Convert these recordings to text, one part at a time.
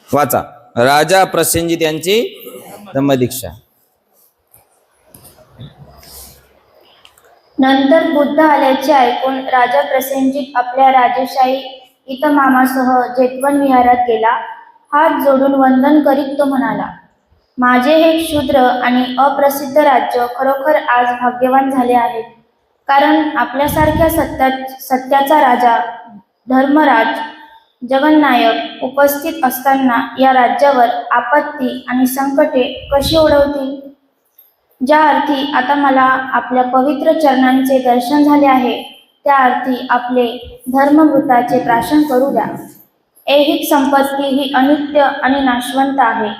वाचा. राजा प्रसेनजित यांची धम्मदीक्षा. नंतर बुद्ध आल्याचे ऐकून राजा प्रसेनजित आपल्या राजेशाही इतमामासह जेतवन विहारात गेला. हात जोडून वंदन करीत तो म्हणाला, माझे हे क्षुद्र आणि अप्रसिद्ध राज्य खरोखर आज भाग्यवान झाले आहे. कारण आपल्यासारख्या सत्याचा राजा धर्मराज जगन्नायक उपस्थित असताना या राज्यावर आपत्ती आणि संकटे कशी ओढवतील. ज्या अर्थी आता मला आपल्या पवित्र चरणांचे दर्शन झाले आहे त्या अर्थी आपले धर्मवृत्ताचे प्राशन करू द्या. ऐहिक संपत्ती ही अनित्य आणि नाशवंत आहे,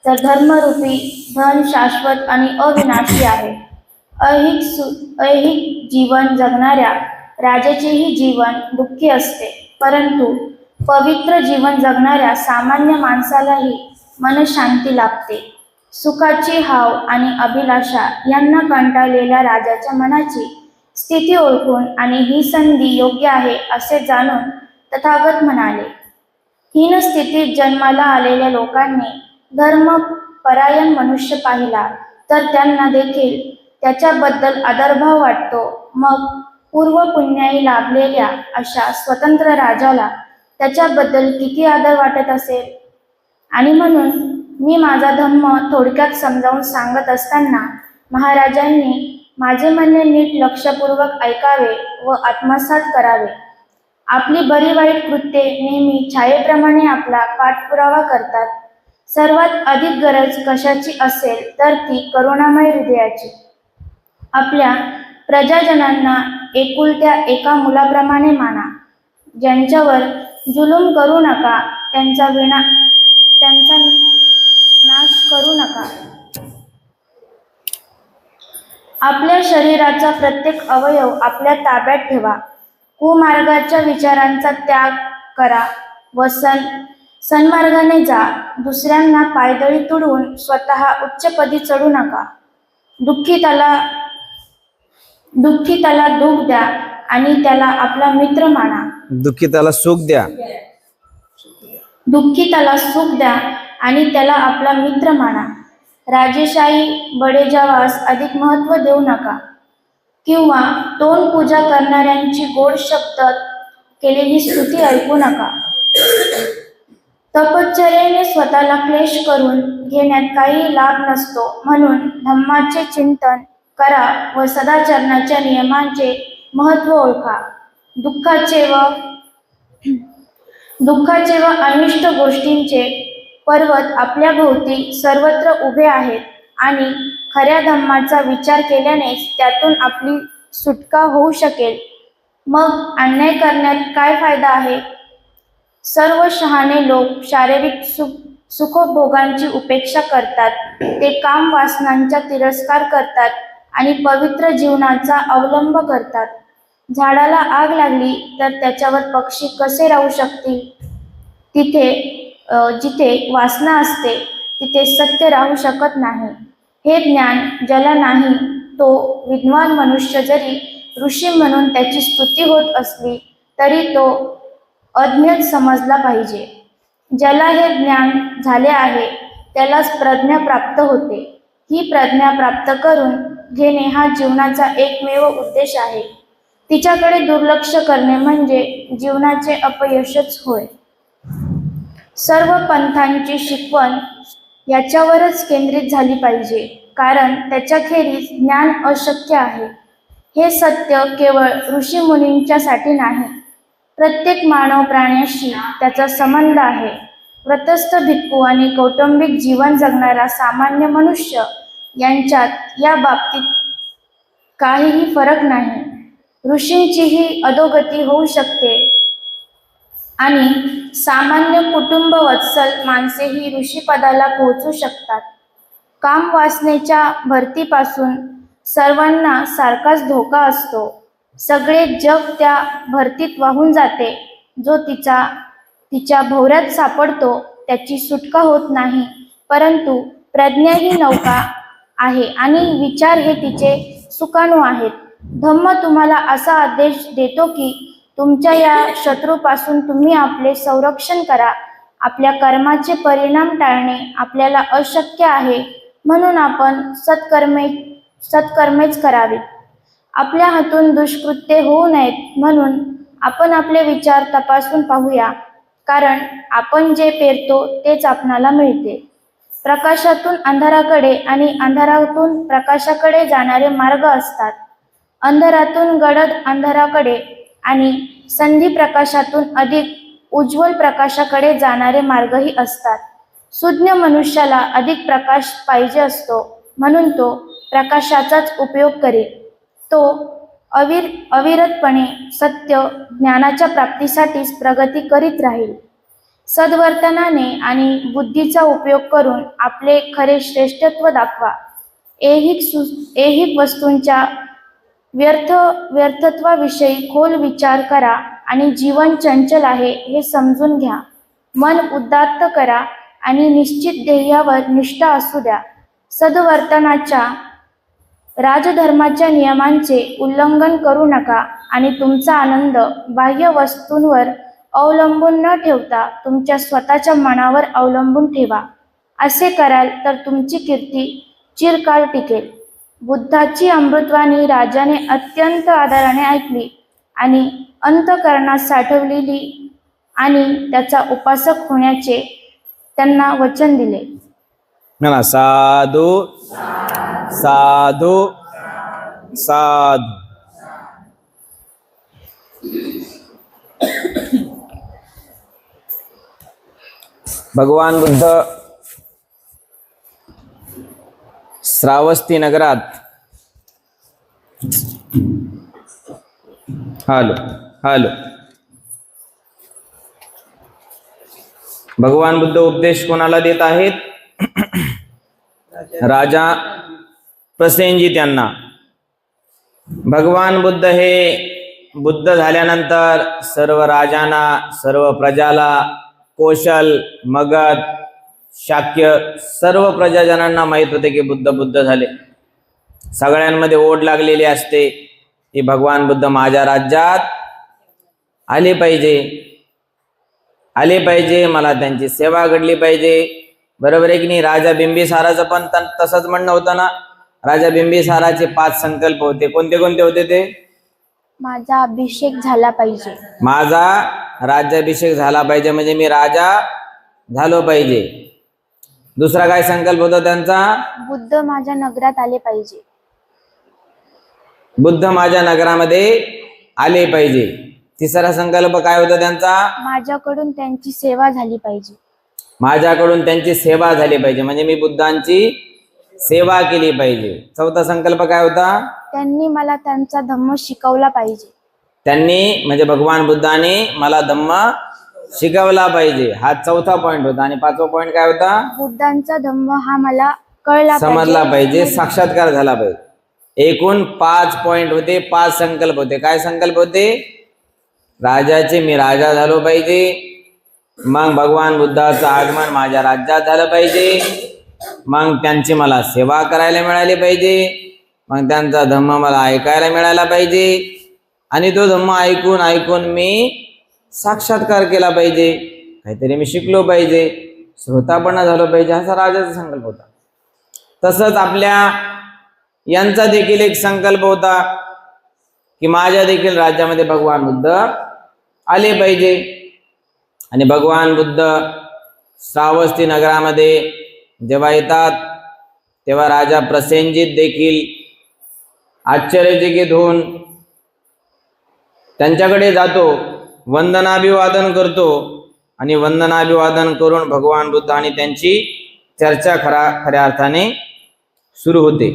तर धर्मरूपी धन शाश्वत आणि अविनाशी आहे. ऐहिक जीवन जगणाऱ्या राजाचेही जीवन दुःखी असते, परंतु पवित्र जीवन जगणाऱ्या सामान्य माणसालाही मनशांती लाभते. सुखाची हाव आणि अभिलाषा यांना कंटाळलेल्या राजाच्या मनाची स्थिती ओळखून आणि ही संधी योग्य आहे असे जाणून तथागत म्हणाले, हीन स्थितीत जन्माला आलेल्या लोकांनी धर्मपरायण मनुष्य पाहिला तर त्यांना देखील त्याच्याबद्दल आदरभाव वाटतो. मग पूर्व पुण्याई लाभलेल्या अशा स्वतंत्र राजाला त्याच्याबद्दल किती आदर वाटत असेल. आणि म्हणून मी माझा धम्म थोडक्यात समजावून सांगत असताना महाराजांनी माझे म्हणणे नीट लक्षपूर्वक ऐकावे व आत्मसात करावे. आपली बरी वाईट कृत्ये नेहमी छायेप्रमाणे आपला पाठपुरावा करतात. सर्वात अधिक गरज कशाची असेल तर ती करुणामय हृदयाची. आपल्या प्रजाजनांना एकुलत्या एका मुलाप्रमाणे माना. ज्यांच्यावर जुलूम करू नका, त्यांचा नाश करू नका. आपल्या शरीराचा प्रत्येक अवयव आपल्या ताब्यात ठेवा. कुमार्गाच्या विचारांचा त्याग करा व सन्मार्गाने जा. दुसऱ्यांना पायदळी तुडवून स्वतः उच्चपदी चढू नका. दुःखिताला दुःख द्या आणि त्याला आपला मित्र माना. दुःखिताला सुख द्या. दुःखिताला सुख द्या आणि त्याला आपला मित्र माना. राजेशाही बडेजावास अधिक महत्त्व देऊ नका किंवा तोंड पूजा करणाऱ्यांची गोड शब्द केलेली स्तुती ऐकू नका. तपश्चर्येने स्वतःला क्लेश करून घेण्यात काही लाभ नसतो. म्हणून धम्माचे चिंतन करा व सदाचरणाच्या नियमांचे महत्त्व ओळखा. दुःखाचे व अनिष्ट गोष्टींचे पर्वत आपल्या भोवती सर्वत्र उभे आहेत आणि खऱ्या धम्माचा विचार केल्यानेच त्यातून आपली सुटका होऊ शकेल. मग अन्याय करण्यात काय फायदा आहे. सर्व शहाणे लोक शारीरिक सुखभोगांची उपेक्षा करतात. ते काम वासनांचा तिरस्कार करतात आणि पवित्र जीवनाचा अवलंब करतात. झाडाला आग लागली तर त्याच्यावर पक्षी कसे राहू शकतील. जिथे वासना असते तिथे सत्य राहू शकत नाही. हे ज्ञान ज्याला नाही तो विद्वान मनुष्य जरी ऋषी म्हणून त्याची स्तुती होत असली तरी तो अज्ञ समजला पाहिजे. ज्याला हे ज्ञान झाले आहे त्यालाच प्रज्ञा प्राप्त होते. ही प्रज्ञा प्राप्त करून घेणे हा जीवनाचा एकमेव उद्देश आहे. तिच्याकडे दुर्लक्ष करणे म्हणजे जीवनाचे अपयशच होय. सर्व पंथांची शिकवण याच्यावरच केंद्रित झाली पाहिजे, कारण त्याच्याखेरीज ज्ञान अशक्य आहे. हे सत्य केवळ ऋषीमुनींच्यासाठी नाही, प्रत्येक मानव प्राण्याशी त्याचा संबंध आहे. व्रतस्थ भिक्खू आणि कौटुंबिक जीवन जगणारा सामान्य मनुष्य यांच्यात या बाबतीत काहीही फरक नाही. ऋषींचीही अधोगती होऊ शकते आणि सामान्य कुटुंब वत्सल माणसेही ऋषीपदाला पोहोचू शकतात. काम वासनेच्या भरतीपासून सर्वांना सारखाच धोका असतो. सगळे जग त्या भरतीत वाहून जाते. जो तिच्या भोवऱ्यात सापडतो त्याची सुटका होत नाही. परंतु प्रज्ञा ही नौका आहे आणि विचार हे तिचे सुकाणू आहेत. धम्म तुम्हाला असा आदेश देतो की तुमच्या या शत्रूपासून तुम्ही आपले संरक्षण करा. आपल्या कर्माचे परिणाम टाळणे आपल्याला अशक्य आहे, म्हणून आपण सत्कर्मेच करावीत. आपल्या हातून दुष्कृत्ये होऊ नयेत म्हणून आपण आपले विचार तपासून पाहूया, कारण आपण जे पेरतो तेच आपणाला मिळते. प्रकाशातून अंधाराकडे आणि अंधारातून प्रकाशाकडे जाणारे मार्ग असतात. अंधारातून गडद अंधाराकडे आणि संधी प्रकाशातून अधिक उज्ज्वल प्रकाशाकडे जाणारे मार्गही असतात. सुज्ञ मनुष्याला अधिक प्रकाश पाहिजे असतो, म्हणून तो प्रकाशाचाच उपयोग करेल. तो अविरतपणे सत्य ज्ञानाच्या प्राप्तीसाठीच प्रगती करीत राहील. सद्वर्तनाने आणि बुद्धीचा उपयोग करून आपले खरे श्रेष्ठत्व दाखवा. ऐहिक वस्तूंच्या व्यर्थत्वाविषयी खोल विचार करा आणि जीवन चंचल आहे हे समजून घ्या. मन उदात्त करा आणि निश्चित ध्येयावर निष्ठा असू द्या. सद्वर्तनाच्या राजधर्माच्या नियमांचे उल्लंघन करू नका आणि तुमचा आनंद बाह्य वस्तूंवर अवलंबून न ठेवता तुमच्या स्वतःच्या मनावर अवलंबून ठेवा. असे कराल तर तुमची कीर्ती चिरकाल टिकेल. बुद्धाची अमृतवाणी राजाने अत्यंत आदराने ऐकली आणि अंतःकरणात साठवलेली आणि त्याचा उपासक होण्याचे त्यांना वचन दिले. म्हणा साधू साधू साधू. भगवान बुद्ध श्रावस्ती नगरात हालो भगवान बुद्ध उपदेश कोणाला देत आहेत? राजा प्रसेनजित यांना. भगवान बुद्ध हे बुद्ध झाल्यानंतर सर्व राजांना, सर्व प्रजाला, कौशल, मगध, शाक्य सर्व प्रजाजनांना माहित होते की बुद्ध झाले. सगळ्यांमध्ये ओढ लागलेली असते की भगवान बुद्ध माझ्या राज्यात आले पाहिजे, मला त्यांची सेवा घडली पाहिजे. बरोबर आहे की नाही? राजा बिंबिसाराचं पण तसंच म्हणणं होतं ना. राजा बिंबिसाराचे 5 संकल्प होते. कोणते कोणते होते ते? माझा अभिषेक झाला पाहिजे, माझा राज्याभिषेक झाला पाहिजे म्हणजे मी राजा झालो पाहिजे. दुसरा काय संकल्प होता त्यांचा? बुद्ध माझ्या नगरात आले पाहिजे. बुद्ध माझ्या नगरामध्ये आले पाहिजे. तिसरा संकल्प काय होता त्यांचा? माझ्याकडून त्यांची सेवा झाली पाहिजे. माझ्याकडून त्यांची सेवा झाली पाहिजे म्हणजे मी बुद्धांची सेवा केली पाहिजे. चौथा संकल्प काय होता? त्यांनी मला त्यांचा धम्म शिकवला पाहिजे. त्यांनी म्हणजे भगवान बुद्धाने मला धम्म शिकवला पाहिजे, हा चौथा पॉइंट होता. आणि 5वा पॉइंट काय होता? बुद्धांचा धम्म हा मला कळला समजला पाहिजे, साक्षात्कार झाला पाहिजे. एकूण 5 पॉइंट होते, 5 संकल्प होते. काय संकल्प होते? राजाचे मी राजा झालो पाहिजे, मग भगवान बुद्धाचं आगमन माझ्या राज्यात झालं पाहिजे, मग त्यांची मला सेवा करायला मिळाली पाहिजे, मग त्यांचा धम्म मला ऐकायला मिळाला पाहिजे, आणि तो धम्म ऐकून मी साक्षात्कार केला पाहिजे, काहीतरी मी शिकलो पाहिजे, श्रोतापणा झालो पाहिजे, असा राजाचा संकल्प होता. तसंच आपल्या यांचा देखील एक संकल्प होता की माझ्या देखील राज्यामध्ये भगवान बुद्ध आले पाहिजे. आणि भगवान बुद्ध श्रावस्ती नगरामध्ये जेव्हा येतात तेव्हा राजा प्रसेनजित देखील आश्चर्यचकित होऊन त्यांच्याकडे जातो, वंदनाभिवादन करतो, आणि वंदनाभिवादन करून भगवान बुद्ध आणि त्यांची चर्चा खऱ्या अर्थाने सुरू होते.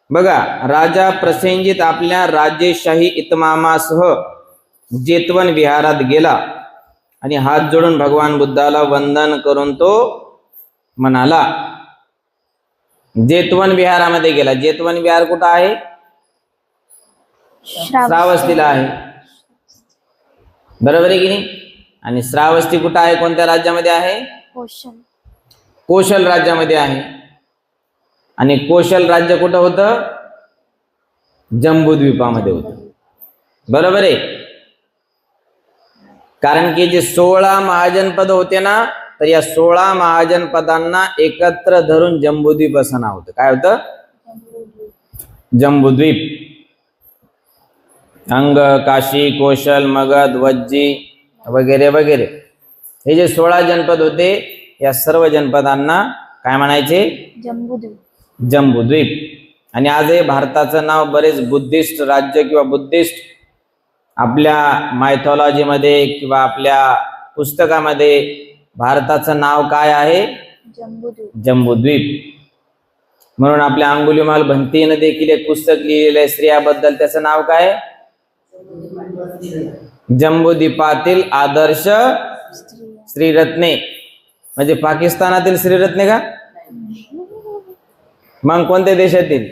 बघा, राजा प्रसेनजित आपल्या राजेशाही इतमामासह जेतवन विहारात गेला आणि हात जोडून भगवान बुद्धाला वंदन करून तो म्हणाला. जेतवन विहारामध्ये गेला. जेतवन विहार कुठं आहे? श्रावस्तीला आहे. बरोबर आहे की नाही? आणि श्रावस्ती कुठं आहे? कोणत्या राज्यामध्ये आहे? कौशल राज्यामध्ये आहे. आणि कौशल राज्य कुठं होतं? जम्बूद्वीपामध्ये होतं. बरोबर आहे. कारण की जे 16 महाजनपद होते ना, तर या 16 महाजनपदांना एकत्र धरून जम्बूद्वीप असं नाव होतं. काय होतं? जम्बूद्वीप. अंग, काशी, कौशल, मगध, वज्जी वगैरे वगैरे हे जे 16 जनपद होते, या सर्व जनपदांना काय म्हणायचे? जम्बूद्वीप. जम्बूद्वीप. आणि आजही भारताचं नाव बरेच बुद्धिस्ट राज्य किंवा बुद्धिस्ट आपल्या मायथॉलॉजीमध्ये किंवा आपल्या पुस्तकामध्ये भारताचं नाव काय आहे? जम्बूद्वीप. जम्बूद्वीप. म्हणून आपल्या अंगुलीमाल भंतीनं देखील एक पुस्तक लिहिलेलं आहे स्त्रियाबद्दल. त्याचं नाव काय? जम्बूद्वीपातील आदर्श स्त्रीरत्ने. म्हणजे पाकिस्तानातील स्त्रीरत्ने का? मग कोणत्या देशातील?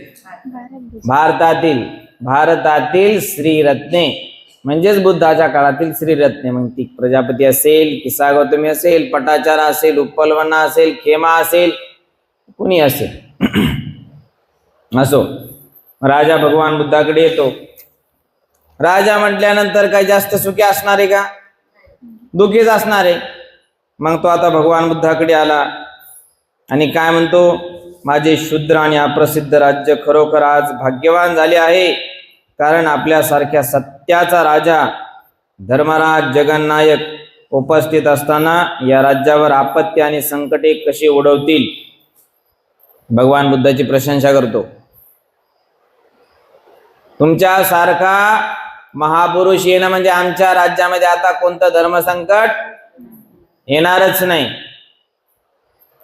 भारतातील स्त्रीरत्ने म्हणजेच बुद्धाच्या काळातील स्त्रीरत्ने. मग ती प्रजापती असेल, किस्सा गौतमी असेल, पटाचारा असेल, उत्पलवना असेल, खेमा असेल, कुणी असेल असो. राजा भगवान बुद्धाकडे येतो. राजा म्हटल्यानंतर काही जास्त सुखी असणार आहे का? दुखीच असणार आहे. मग तो आता भगवान बुद्धाकडे आला आणि काय म्हणतो? माझे शूद्र आणि अप्रसिद्ध राज्य खरोखर आज भाग्यवान झाले आहे, कारण आपल्यासारख्या सत्याचा राजा धर्मराज जगन्नायक उपस्थित असताना या राज्यावर आपत्ती आणि संकटे कशी ओढवतील. भगवान बुद्धाची प्रशंसा करतो. तुमच्यासारखा महापुरुष येणं म्हणजे आमच्या राज्यामध्ये आता कोणतं धर्मसंकट येणारच नाही.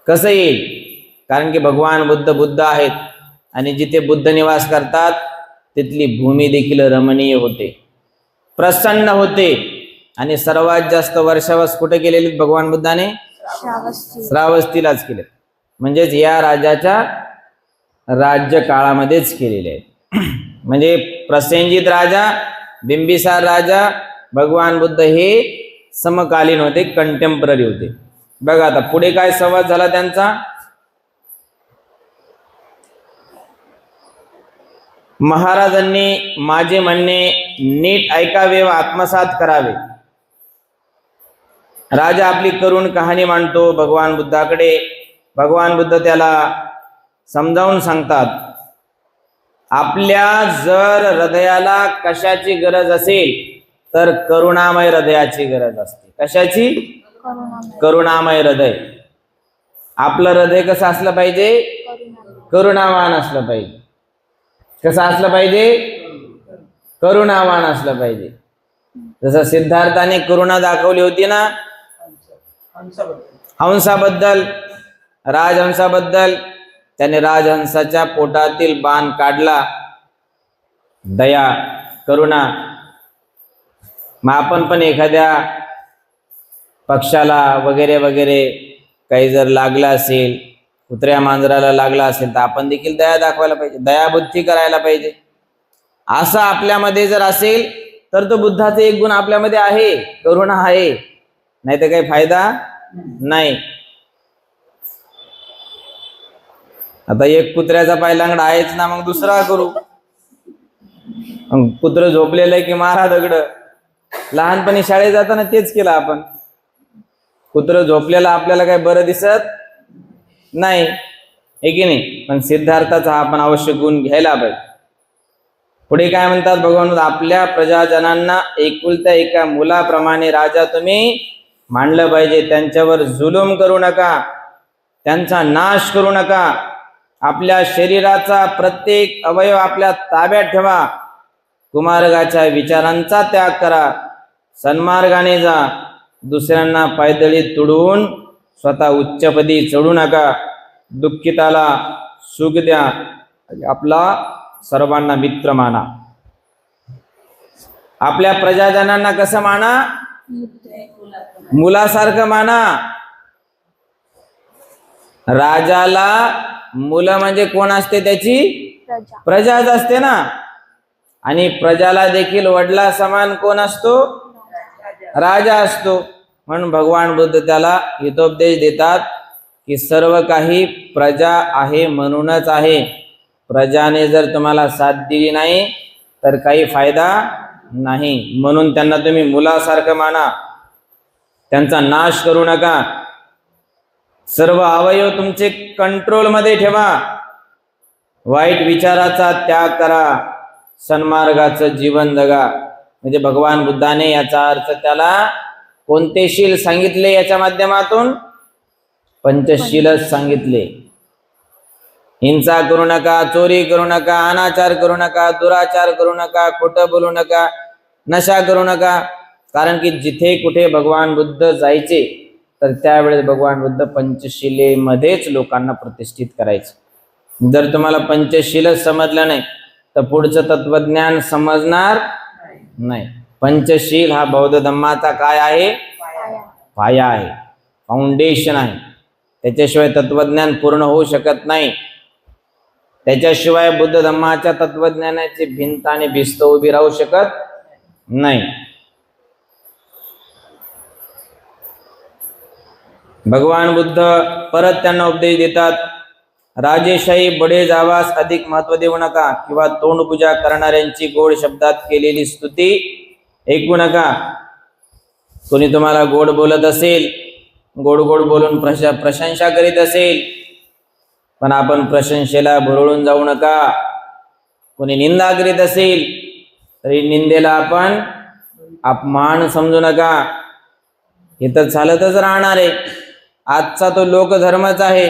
कसं येईल? कारण की भगवान बुद्ध आहेत आणि जिथे बुद्ध निवास करतात तिथली भूमी देखील रमणीय होते, प्रसन्न होते. आणि सर्वात जास्त वर्षावास कुठे केलेली भगवान बुद्धाने? श्रावस्तीलाच केले. म्हणजेच या राजाच्या राज्य काळामध्येच केलेले आहेत. म्हणजे प्रसेनजित राजा, बिंबिसार राजा, भगवान बुद्ध हे समकालीन होते, कंटेम्पररी होते. बघा आता पुढे काय संवाद झाला त्यांचा. महाराजांनी माझे म्हणणे नीट ऐकावे व आत्मसात करावे. राजा आपली करुण कहाणी मांडतो भगवान बुद्धाकडे. भगवान बुद्ध त्याला समजावून सांगतात, आपल्या जर हृदयाला कशाची गरज असेल तर करुणामय हृदयाची गरज असते. कशाची? करुणामय हृदय. आपलं हृदय कसं असलं पाहिजे? करुणावान असलं पाहिजे. कसं असलं पाहिजे? करुणावान असलं पाहिजे. जसं सिद्धार्थाने करुणा दाखवली होती ना हंसाबद्दल, राजहंसाबद्दल. त्याने राजहंसाच्या पोटातील बाण काढला. दया, करुणा. मग आपण पण एखाद्या पक्षाला वगैरे वगैरे काही जर लागला असेल, कुत्र्या मांजराला लागला असेल, तर आपण देखील दया दाखवायला पाहिजे, दयाबुद्धी करायला पाहिजे. असं आपल्यामध्ये जर असेल तर तो बुद्धाचा एक गुण आपल्यामध्ये आहे, करुणा आहे. नाही तर काही फायदा नाही. आता एक कुत्र्याचा पायलांगडा आहेच ना, मग दुसरा करू. कुत्र झोपलेलं आहे की मारा दगड. लहानपणी शाळेत जाताना तेच केलं आपण. कुत्र झोपलेला आपल्याला काही बरं दिसत नाही, हे की नाही. पण सिद्धार्थाचा हा आपण अवश्य गुण घ्यायला पाहिजे. पुढे काय म्हणतात भगवान, आपल्या प्रजाजनांना एकुलत्या एका मुलाप्रमाणे राजा तुम्ही मानलं पाहिजे. त्यांच्यावर जुलूम करू नका, त्यांचा नाश करू नका. आपल्या शरीराचा प्रत्येक अवयव आपल्या ताब्यात ठेवा. कुमार्गाच्या विचारांचा त्याग करा. सन्मार्गाने जा. दुसऱ्यांना पायदळी तुडवून स्वतः उच्चपदी चढू नका. दुःखिताला सुख द्या. आपला सर्वांना मित्र माना. आपल्या प्रजाजनांना कसं माना? मुलासारखं माना. राजाला मुलं म्हणजे कोण असते? त्याची प्रजाच असते ना. आणि प्रजाला देखील वडिला समान कोण असतो? राजा असतो. म्हणून भगवान बुद्ध त्याला हितोपदेश देतात की सर्व काही प्रजा आहे म्हणूनच आहे. प्रजाने जर तुम्हाला साथ दिली नाही तर काही फायदा नाही. म्हणून त्यांना तुम्ही मुलासारखं माना. त्यांचा नाश करू नका. सर्व अवयव तुमचे कंट्रोलमध्ये ठेवा. वाईट विचाराचा त्याग करा. सन्मार्गाचं जीवन जगा. म्हणजे भगवान बुद्धाने याचा अर्थ त्याला कोणते शील सांगितले याच्या माध्यमातून? पंचशीलच सांगितले. हिंसा करू नका, चोरी करू नका, अनाचार करू नका, दुराचार करू नका, खोटं बोलू नका, नशा करू नका. कारण की जिथे कुठे भगवान बुद्ध जायचे तर त्यावेळेस भगवान बुद्ध पंचशिलेमध्येच लोकांना प्रतिष्ठित करायचे. जर तुम्हाला पंचशीलच समजलं नाही तर पुढचं तत्वज्ञान समजणार नाही. पंचशील हा बौद्ध धम्माचा काय आहे? पाया आहे, फाउंडेशन आहे. त्याच्याशिवाय तत्वज्ञान पूर्ण होऊ शकत नाही. त्याच्याशिवाय बुद्ध धम्माच्या तत्वज्ञानाची भिंत आणि भिस्त उभी राहू शकत नाही. भगवान बुद्ध परत त्यांना उपदेश देतात, राजेशाही बडे जावास अधिक महत्व देऊ नका किंवा तोंडपूजा करणाऱ्यांची गोड शब्दात केलेली स्तुती ऐकू नका. कोणी तुम्हाला गोड बोलत असेल, गोड गोड बोलून प्रशंसा करीत असेल, पण आपण प्रशंसेला भुरळून जाऊ नका. कोणी निंदा करीत असेल तरी निंदेला आपण अपमान समजू नका. हे तर चालतच राहणार आहे. आजचा तो लोकधर्मच आहे,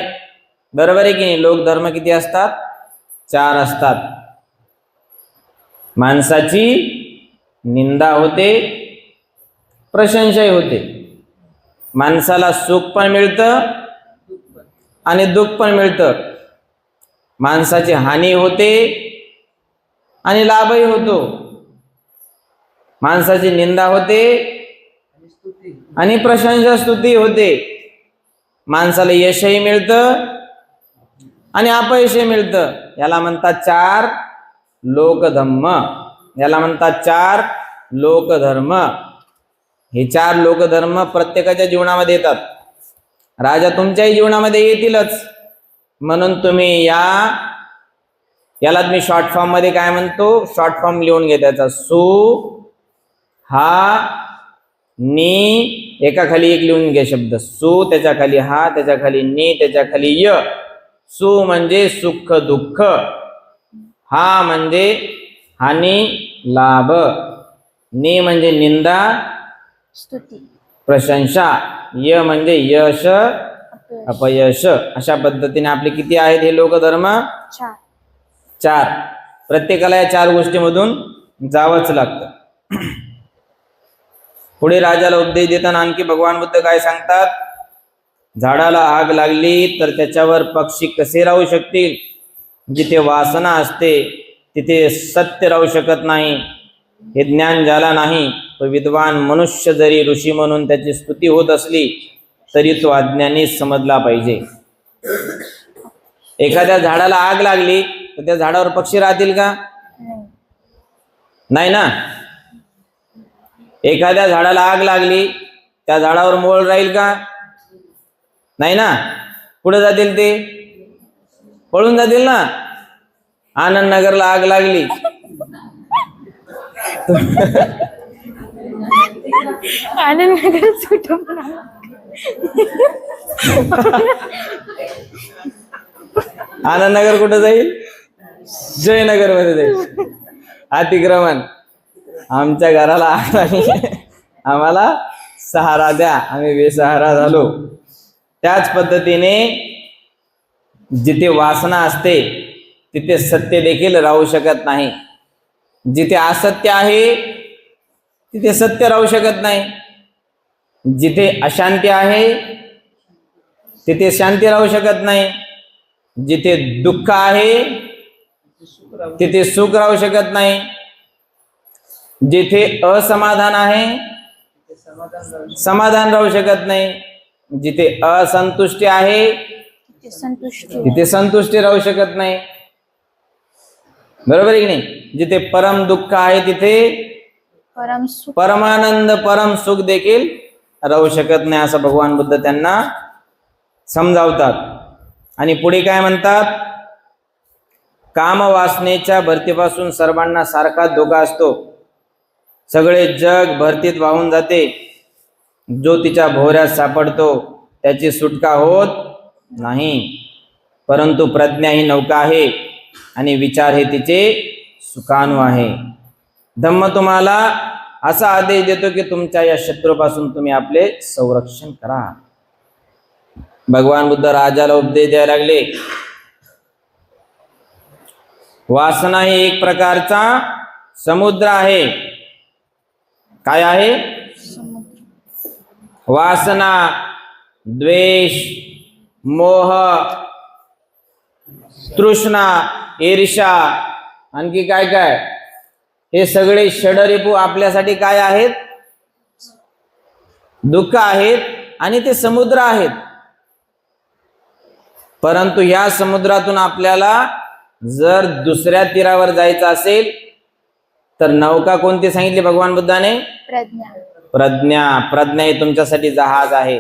बरोबर आहे की नाही? लोकधर्म किती असतात? 4 असतात. माणसाची निंदा होते, प्रशंसाही होते. माणसाला सुख पण मिळतं आणि दुःख पण मिळतं. माणसाची हानी होते आणि लाभही होतो. माणसाची निंदा होते आणि प्रशंसा स्तुती होते. माणसाला यशही मिळतं आणि अपयशही मिळतं. याला म्हणतात 4 लोकधर्म. याला म्हणतात 4 लोकधर्म. हे 4 लोकधर्म प्रत्येकाच्या जीवनामध्ये येतात. राजा तुमच्याही जीवनामध्ये येतीलच. म्हणून तुम्ही याला मी शॉर्ट फॉर्म मध्ये काय म्हणतो? शॉर्ट फॉर्म लिहून घे त्याचा. सु हा नी, एका खाली एक लिहून घे शब्द. सु, त्याच्या खाली हा, त्याच्या खाली नी, त्याच्या खाली य. सु म्हणजे सुख दुःख, हा म्हणजे हानी लाभ, नी म्हणजे निंदा स्तुती प्रशंसा, य म्हणजे यश अपयश. अशा पद्धतीने आपले किती आहेत हे लोकधर्म? 4. प्रत्येकाला या 4 गोष्टीमधून जावंच लागतं. पुढे राजाला उपदेश देताना आणखी भगवान बुद्ध काय सांगतात? झाडाला आग लागली तर त्याच्यावर पक्षी कसे राहू शकतील? जिथे वासना असते तिथे सत्य राहू शकत नाही. हे ज्ञान ज्याला नाही तो विद्वान मनुष्य जरी ऋषी म्हणून त्याची स्तुती होत असली तरी तो अज्ञानीच समजला पाहिजे. एखाद्या झाडाला आग लागली तर त्या झाडावर पक्षी राहतील का? नाही ना. एखाद्या झाडाला आग लागली त्या झाडावर मोळ राहील का? नाही ना. पुढे जातील ते, पळून जातील ना. आनंदनगरला आग लागली आनंदनगर सुटून आनंदनगर कुठं जाईल? जयनगर मध्ये जाईल. अतिक्रमण. आमच्या घराला आग लागली, आम्हाला सहारा द्या, आम्ही बेसहारा झालो. त्याच पद्धतीने जिथे वासना असते तिथे सत्य देखील राहू शकत नाही. जिथे असत्य आहे तिथे सत्य राहू शकत नाही. जिथे अशांती आहे तिथे शांती राहू शकत नाही. जिथे दुःख आहे तिथे सुख राहू शकत नाही. जिथे असमाधान आहे समाधान राहू शकत नाही. जिथे असंतुष्टी आहे तिथे संतुष्टी राहू शकत नाही. बरोबर आहे की नाही? जिथे परम दुःख आहे तिथे परमानंद परम सुख देखील राहू शकत नाही, असं भगवान बुद्ध त्यांना समजावतात. आणि पुढे काय म्हणतात? कामवासनेच्या भरतीपासून सर्वांना सारखाच धोका असतो. सगळे जग भरतीत वाहून जाते. जो तिच्या भोवऱ्यात सापडतो त्याची सुटका होत नाही, परंतु प्रज्ञा ही नौका आहे आणि विचार हे तिचे सुकाणू आहे. धम्म तुम्हाला असा आदेश देतो की तुमच्या या शत्रूपासून तुम्ही आपले संरक्षण करा. भगवान बुद्ध राजाला उपदेश द्यायला लागले. वासना ही एक प्रकारचा समुद्र आहे. काय आहे? वासना, द्वेष, मोह, तृष्णा, ईर्ष्या, आणखी काय काय, हे सगळे षडरिपू आपल्यासाठी काय आहेत? दुःख आहेत आणि ते समुद्र आहेत. परंतु या समुद्रातून आपल्याला जर दुसऱ्या तीरावर जायचं असेल तर नौका कोणती सांगितली भगवान बुद्धाने? प्रज्ञा. प्रज्ञा. प्रज्ञा हे तुमच्यासाठी जहाज आहे.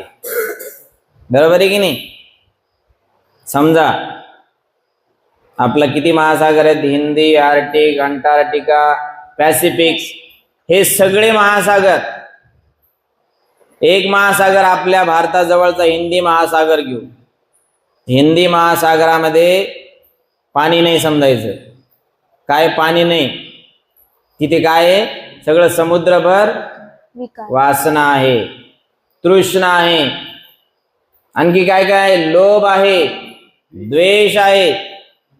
बरोबर आहे की नाही? समजा आपला किती महासागर आहेत? हिंदी, आर्टिक, अंटार्क्टिका, पॅसिफिक, हे सगळे महासागर. एक महासागर आपल्या भारताजवळचा हिंदी महासागर घेऊ. हिंदी महासागरामध्ये पाणी नाही समजायचं. काय पाणी नाही तिथे? काय आहे? सगळं समुद्रभर विकार, वासना आहे, तृष्णा आहे, आणखी काय काय आहे? लोभ आहे, द्वेष आहे,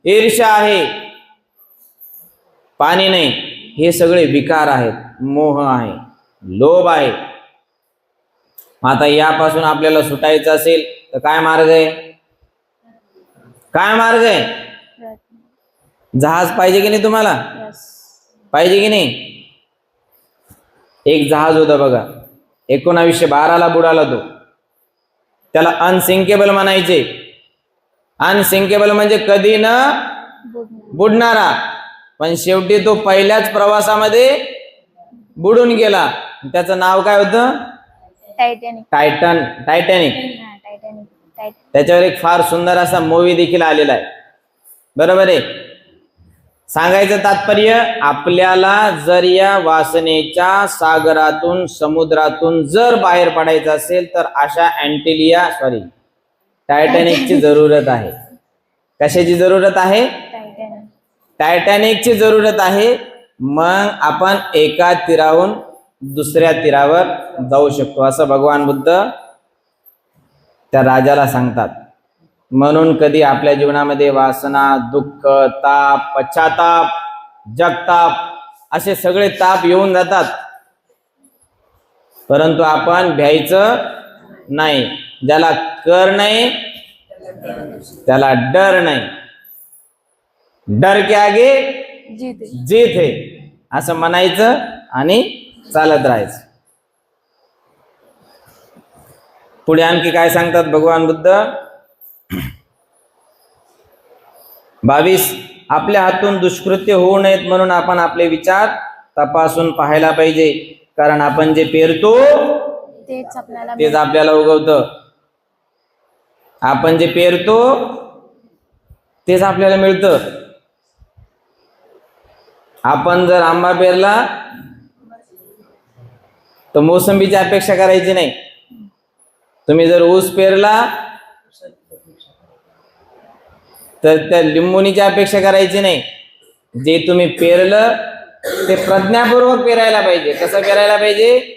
ईर्ष्या आहे. पाणी नाही, हे सगळे विकार आहेत. मोह आहे, लोभ आहे. आता यापासून आपल्याला सुटायचं असेल तर काय मार्ग आहे? काय मार्ग आहे? जहाज पाहिजे की नाही तुम्हाला? पाहिजे की नाही? एक जहाज होतं बघा, 1912ला बुडाला तो. त्याला अनसिंकेबल म्हणायचे. अनसिंकेबल म्हणजे कधी न बुडणारा. पण शेवटी तो पहिल्याच प्रवासामध्ये बुडून गेला. त्याचं नाव काय होतं? टायटॅनिक. टायटॅनिक. टायटॅनिक. त्याच्यावर एक फार सुंदर असा मूवी देखील आलेला आहे. बरोबर आहे. सांगायचं तात्पर्य, आपल्याला जर या वासनेच्या सागरातून, समुद्रातून जर बाहेर पडायचं असेल तर अशा टायटॅनिकची जरूरत आहे. कशाची जरूरत आहे? टायटॅनिकची जरूरत आहे. मग आपण एका तीराहून दुसऱ्या तीरावर जाऊ शकतो, असं भगवान बुद्ध त्या राजाला सांगतात. म्हणून कधी आपल्या जीवनामध्ये वासना, दुःख, ताप, पश्चाताप, जगताप असे सगळे ताप येऊन जातात, परंतु आपण भ्यायचं नाही. ज्याला कर नाही त्याला डर नाही. डर के आगे जीत है, असं म्हणायचं आणि चालत राहायचं. पुढे आणखी काय सांगतात भगवान बुद्ध? 22. आपल्या हातून दुष्कृत्य होऊ नयेत म्हणून आपण आपले विचार तपासून पाहायला पाहिजे, कारण आपण जे पेरतो तेच आपल्याला उगवतं. आपण जे पेरतो तेच आपल्याला मिळतं. आपण जर आंबा पेरला तर मोसंबीची अपेक्षा करायची नाही. तुम्ही जर ऊस पेरला तर त्या लिंबुनीची अपेक्षा करायची नाही. जे तुम्ही पेरलं ते प्रज्ञापूर्वक पेरायला पाहिजे. कसं पेरायला पाहिजे?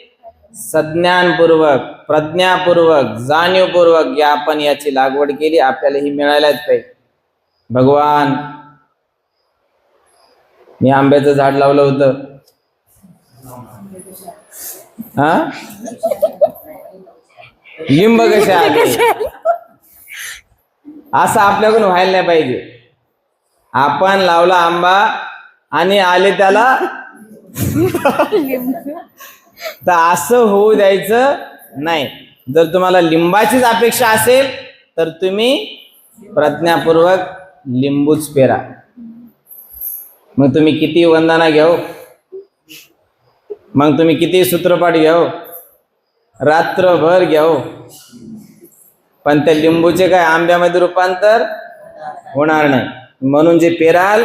सज्ञानपूर्वक, प्रज्ञापूर्वक, जाणीवपूर्वक. या आपण याची लागवड केली, आपल्याला ही मिळायलाच पाहिजे. भगवान, मी आंब्याचं झाड लावलं होतं, लिंब कसे आले? असं आपल्याकडून व्हायला नाही पाहिजे. आपण लावला आंबा आणि आले त्याला तर असं होऊ द्यायचं नाही. जर तुम्हाला लिंबाचीच अपेक्षा असेल तर तुम्ही प्रज्ञापूर्वक लिंबूच पेरा. मग तुम्ही किती वंदना घ्याव, मग तुम्ही किती सूत्रपाठ घ्याव, रात्रभर घ्याव, पण त्या लिंबूचे काय आंब्यामध्ये रूपांतर होणार नाही. म्हणून जे पेराल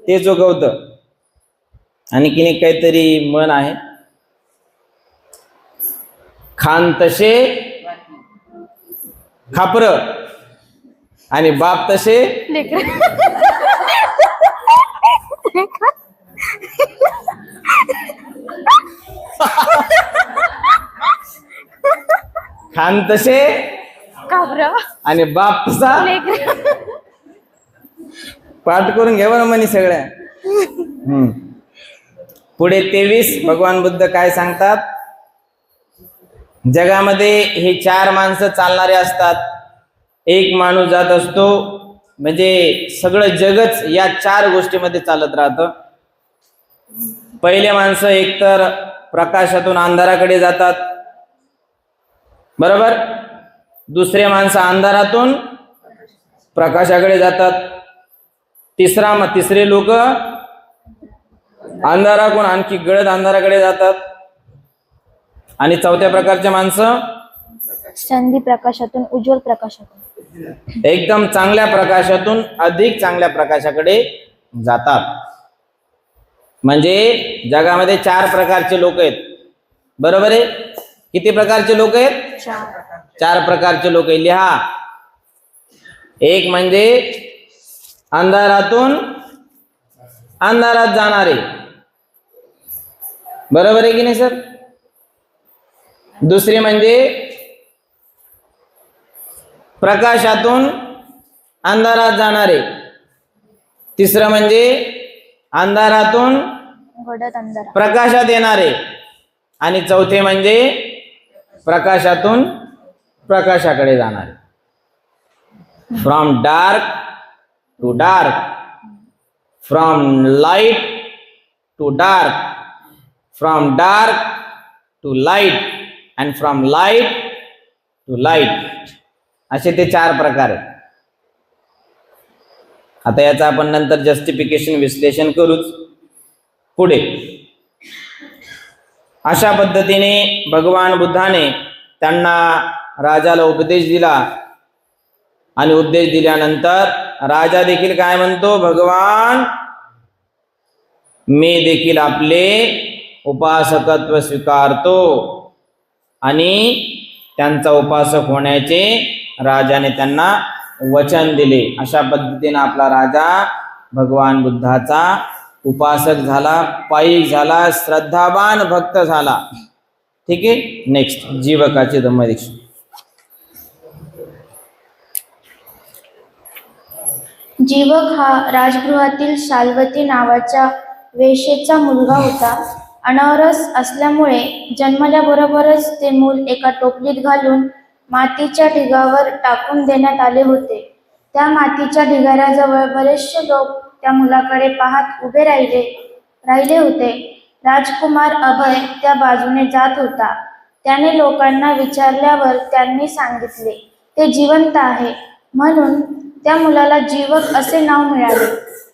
तेच उगवतं. आणखीन एक काहीतरी म्हण आहे, खान तसे खापर आणि बाप तसे खान तसे आणि बाप तसा. पाठ करून घ्या बरं म्हणे सगळ्या. पुढे 23 भगवान बुद्ध काय सांगतात. जगामध्ये हे 4 माणसं चालणारे असतात. एक माणूस जात असतो म्हणजे सगळं जगच या 4 गोष्टीमध्ये चालत राहतं. पहिले माणसं एकतर प्रकाशातून अंधाराकडे जातात, बरोबर. दुसरे माणसं अंधारातून प्रकाशाकडे जातात. तिसरे लोक अंधाराकडून आणखी गडद अंधाराकडे जातात. आणि चौथ्या प्रकारचे माणसं संधी प्रकाशातून उज्ज्वल प्रकाशातून एकदम चांगल्या प्रकाशातून अधिक चांगल्या प्रकाशाकडे जातात. म्हणजे जगामध्ये 4 प्रकारचे लोक आहेत, बरोबर आहे. किती प्रकारचे लोक आहेत? 4 प्रकारचे लोक आहे. लिहा. एक म्हणजे अंधारातून अंधारात जाणारे, बरोबर आहे की नाही सर. दुसरे म्हणजे प्रकाशातून अंधारात जाणारे. तिसरं म्हणजे अंधारातून प्रकाशात येणारे. आणि चौथे म्हणजे प्रकाशातून प्रकाशाकडे जाणारे. From dark to dark, from light to dark, from dark to light and from light to light. असे ते 4 प्रकार आहेत. आता याचं आपण नंतर जस्टिफिकेशन विश्लेषण करूच पुढे. अशा पद्धतीने भगवान बुद्धाने त्यांना राजाला उपदेश दिला. आणि उपदेश दिल्यानंतर राजा देखील काय म्हणतो, भगवान मी देखील आपले उपासकत्व स्वीकारतो. आणि त्यांचा उपासक होण्याचे राजाने त्यांना वचन दिले. अशा पद्धतीने आपला राजा भगवान बुद्धाचा उपासक झाला, पायिक झाला, श्रद्धावान भक्त झाला. ठीक आहे. नेक्स्ट जीवकाचे धम्मदीक्षा. जीवक हा राजगृहातील शाल्वती नावाच्या वेश्येचा मुलगा होता. अनावरस असल्यामुळे जन्मल्याबरोबरच ते मूल एका टोपलीत घालून मातीच्या ढिगावर टाकून देण्यात आले होते. त्या मातीच्या ढिगाऱ्याजवळ बरेचसे लोक त्या मुलाकडे पाहत उभे राहिले होते. राजकुमार अभय त्या बाजूने जात होता. त्याने लोकांना विचारल्यावर त्यांनी सांगितले ते जिवंत आहे, म्हणून त्या मुलाला जीवक असे नाव मिळाले.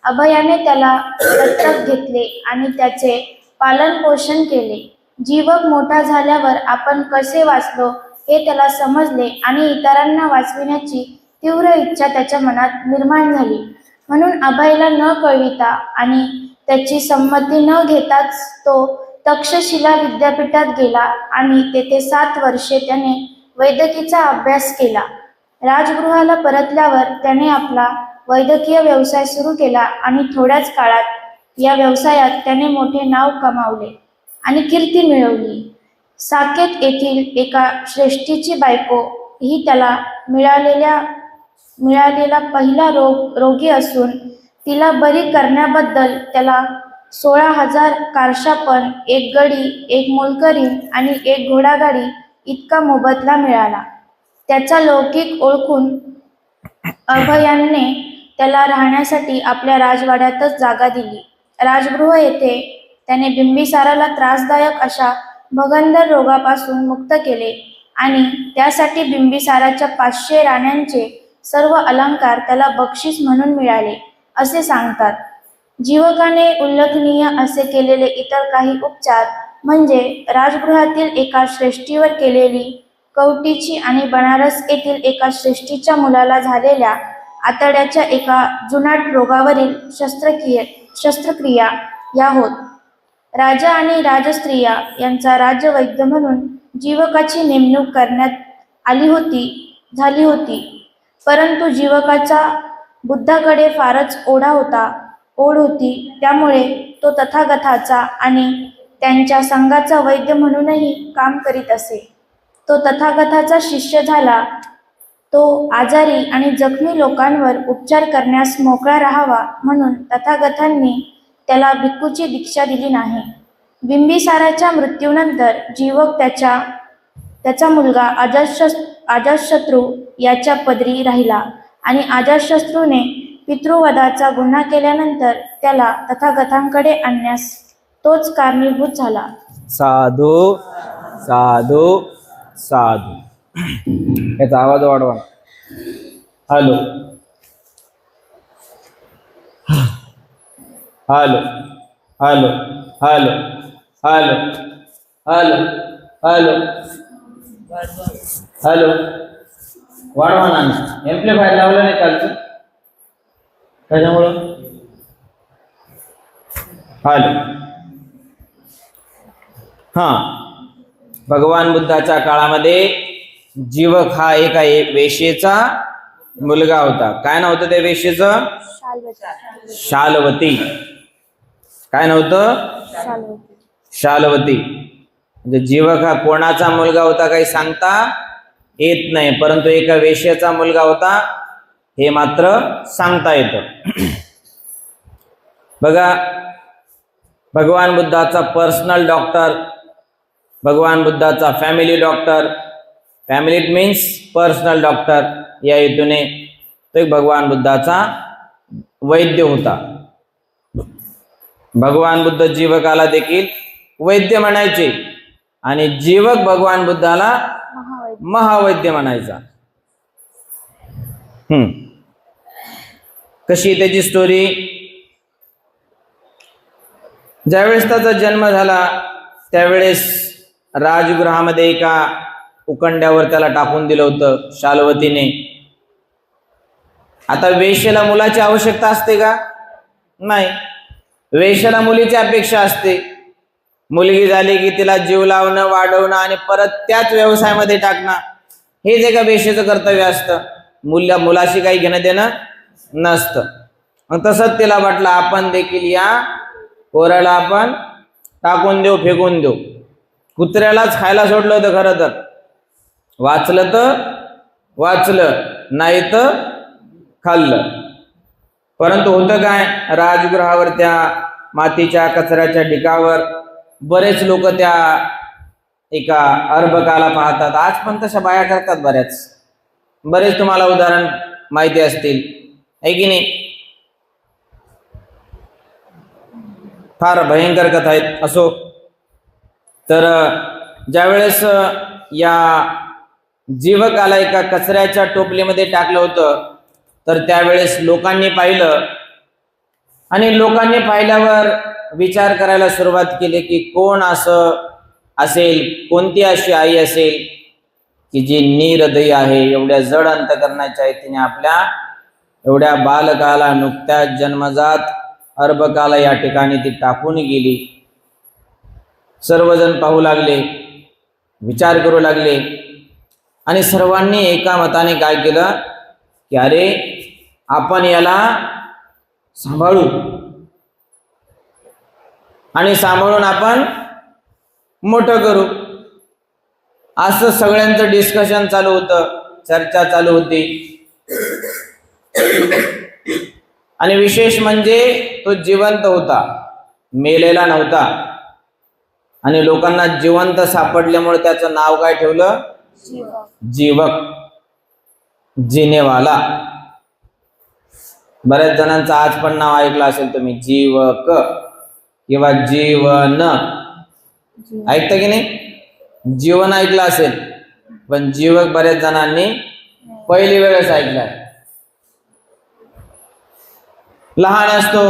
अभयाने त्याला दत्तक घेतले आणि त्याचे पालन पोषण केले. जीवक मोठा झाल्यावर आपण कसे वाचलो हे त्याला समजले आणि इतरांना वाचविण्याची तीव्र इच्छा त्याच्या मनात निर्माण झाली. म्हणून अभयला न कळविता आणि त्याची संमती न घेताच तो तक्षशिला विद्यापीठात गेला आणि तेथे 7 वर्षे त्याने वैद्यकीचा अभ्यास केला. राजगृहाला परतल्यावर त्याने आपला वैद्यकीय व्यवसाय सुरू केला आणि थोड्याच काळात या व्यवसायात त्याने मोठे नाव कमावले आणि कीर्ती मिळवली. साकेत येथील एका श्रेष्ठीची बायको ही त्याला मिळालेला पहिला रोगी असून तिला बरी करण्याबद्दल त्याला 16,000 कारशापण, 1 गडी, 1 मोलकरीण आणि 1 घोडागाडी इतका मोबदला मिळाला. त्याचा लौकिक ओळखून अभयाने त्याला राहण्यासाठी आपल्या राजवाड्यातच जागा दिली. राजगृह येथे त्याने बिंबिसाराला त्रासदायक अशा भगंदर रोगापासून मुक्त केले आणि त्यासाठी बिंबिसाराच्या 500 राण्यांचे सर्व अलंकार त्याला बक्षीस म्हणून मिळाले असे सांगतात. जीवकाने उल्लेखनीय असे केलेले इतर काही उपचार म्हणजे राजगृहातील एका श्रेष्ठीवर केलेली कवटीची आणि बनारस येथील एका श्रेष्ठीच्या मुलाला झालेल्या आतड्याच्या एका जुनाट रोगावरील शस्त्रक्रिया या होत. राजा आणि राजस्त्रिया यांचा राज्यवैद्य म्हणून जीवकाची नेमणूक करण्यात झाली होती. परंतु जीवकाचा बुद्धाकडे फारच ओढ होती. त्यामुळे तो तथागताचा आणि त्यांच्या संघाचा वैद्य म्हणूनही काम करीत असे. तो तथागताचा शिष्य झाला. तो आजारी आणि जखमी लोकांवर उपचार करण्यास मोकळा राहावा म्हणून तथागतांनी त्याला भिक्खूची दीक्षा दिली नाही. बिंबिसाराच्या मृत्यूनंतर जीवक त्याचा मुलगा अजातशत्रू याच्या पदरी राहिला आणि अजातशत्रूने पितृवधाचा गुन्हा केल्यानंतर त्याला तथागतांकडे आणण्यास तोच कारणीभूत झाला. साधू साधू साधू. याचा आवाज वाढवा. Hello hello hello hello hello hello hello hello. वाढवा ना. एम्प्लिफायर लावलं नाही कालचं त्याच्यामुळं. हॅलो. हा, भगवान बुद्धाच्या काळामध्ये जीवक हा एका वेश्येचा मुलगा होता. काय नाव होतं त्या वेश्येचं? शालवती. काय नव्हतं? शालवती. म्हणजे जीवक हा कोणाचा मुलगा होता काही सांगता येत नाही, परंतु एका वेश्येचा मुलगा होता हे मात्र सांगता येतं. बघा, भगवान बुद्धाचा पर्सनल डॉक्टर, भगवान बुद्धाचा family doctor, family means personal doctor, या हेतूने तो एक भगवान बुद्धाचा वैद्य होता. भगवान बुद्ध जीवकाला देखील वैद्य म्हणायचे आणि जीवक भगवान बुद्धाला महावैद्य म्हणायचा. कशी त्याची स्टोरी? ज्यावेळेस त्याचा जन्म झाला त्यावेळेस राजगृहामध्ये एका उकंड्यावर त्याला टाकून दिलं होतं शालवतीने. आता वेश्येला मुलाची आवश्यकता असते का? नाही. वेश्येला मुलीची अपेक्षा असते. मुलगी झाली की तिला जीव लावणं, वाढवणं आणि परत त्याच व्यवसायामध्ये टाकणं हेच एका वेश्येचं कर्तव्य असतं. मुलाशी काही घेणं देणं नसतं. मग तसंच तिला वाटलं आपण देखील या पोराला आपण टाकून देऊ, फेकून देऊ. कुत्र्यालाच खायला सोडलं होतं खरं तर. वाचलं तर वाचलं, नाही तर खाल्लं. परंतु होतं काय, राजगृहावर त्या मातीच्या कचऱ्याच्या ढिगावर बरेच लोक त्या एका अर्भकाला पाहतात. आज पण तशा बाया करतात बरेच तुम्हाला उदाहरण माहिती असतील, आहे की नाही? फार भयंकर कथा आहेत. असो, तर ज्यावेळेस या जीवकाला एका कचऱ्याच्या टोपलीमध्ये टाकलं होतं तर त्यावेळेस लोकांनी पाहिलं आणि लोकांनी पाहिल्यावर विचार करायला सुरुवात केली की कोण असं असेल, कोणती अशी आई असेल की जी निरदयी आहे, एवढ्या जड अंतकरणाची आहे. तिने आपल्या एवढ्या बालकाला, नुकत्याच जन्मजात अर्भकाला या ठिकाणी ती टाकून गेली. सर्वजण पाहू लागले, विचार करू लागले आणि सर्वांनी एका मताने काय केलं की अरे आपण याला सांभाळू आणि सांभाळून आपण मोठं करू. असं सगळ्यांचं डिस्कशन चालू होतं, चर्चा चालू होती. आणि विशेष म्हणजे तो जिवंत होता, मेलेला नव्हता. आणि लोकांना जिवंत सापडल्यामुळे त्याचं नाव काय ठेवलं? जीवक, जिनेवाला. बऱ्याच जणांचं आज पण नाव ऐकलं असेल तुम्ही, जीवक किंवा जीवन. ऐकतं की नाही? जीवन ऐकलं असेल, पण जीवक बऱ्याच जणांनी पहिली वेळेस ऐकलाय. लहान असतो,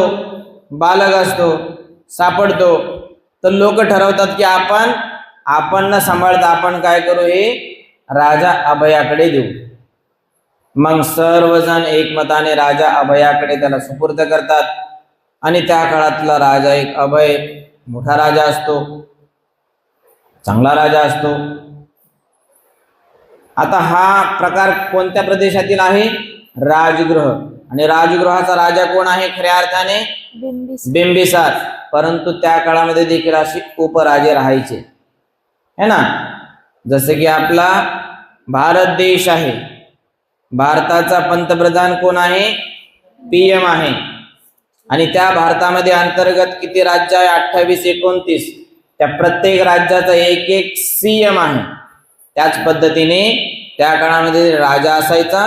बालक असतो, सापडतो तर लोक ठरवतात की आपण न सांभाळता आपण काय करू, हे राजा अभयाकडे देऊ. मग सर्वजण एकमताने राजा अभयाकडे त्याला सुपूर्द करतात. आणि त्या काळातला राजा एक अभय मोठा राजा असतो, चांगला राजा असतो. आता हा प्रकार कोणत्या प्रदेशातील आहे? राजगृह. आणि राजगृहाचा राजा कोण आहे खऱ्या अर्थाने? बिंबिसार. परंतु त्या काळामध्ये देखील अशी उपराजे राहायचे है ना. जसं की आपला भारत देश आहे, भारताचा पंतप्रधान कोण आहे? PM आहे. आणि त्या भारतामध्ये अंतर्गत किती राज्य आहे? 28, 29. त्या प्रत्येक राज्याचा एक एक CM आहे. त्याच पद्धतीने त्या काळामध्ये राजा असायचा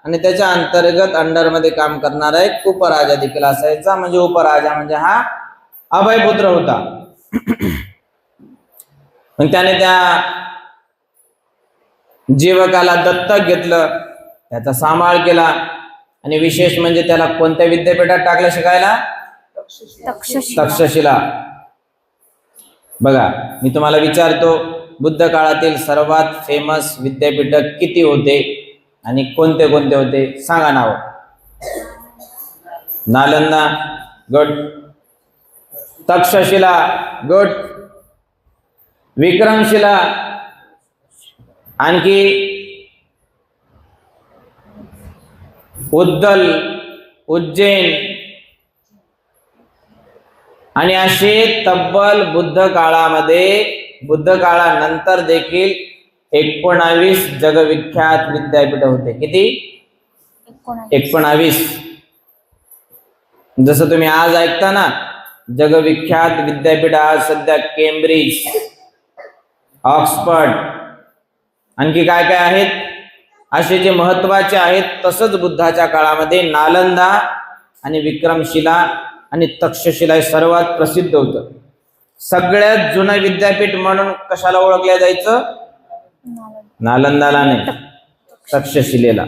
आणि त्याच्या अंतर्गत अंडरमध्ये काम करणारा एक उपराजा देखील असायचा. म्हणजे उपराजा म्हणजे हा अभयपुत्र होता. पण त्याने त्या जीवकाला दत्तक घेतलं, त्याचा सांभाळ केला आणि विशेष म्हणजे त्याला कोणत्या विद्यापीठात टाकलं शिकायला? तक्षशिला. बघा, मी तुम्हाला विचारतो, बुद्ध काळातील सर्वात फेमस विद्यापीठ किती होते आणि कोणते कोणते होते? सांगा नाव. नालंदा, गुड. तक्षशिला, गुड. विक्रमशिला, आणखी उद्दल, उज्जैन. आणि असे तब्बल बुद्ध काळानंतर देखील 19 जगविख्यात विद्यापीठ होते. किती? 19. जसं तुम्ही आज ऐकता ना जगविख्यात विद्यापीठ, आज सध्या केम्ब्रिज, ऑक्सफर्ड, आणखी काय काय आहेत असे जे महत्वाचे आहेत, तसंच बुद्धाच्या काळामध्ये नालंदा आणि विक्रमशिला आणि तक्षशिला हे सर्वात प्रसिद्ध होतं. सगळ्यात जुनं विद्यापीठ म्हणून कशाला ओळखलं जायचं? नालंदाला नाही, तक्षशिलेला.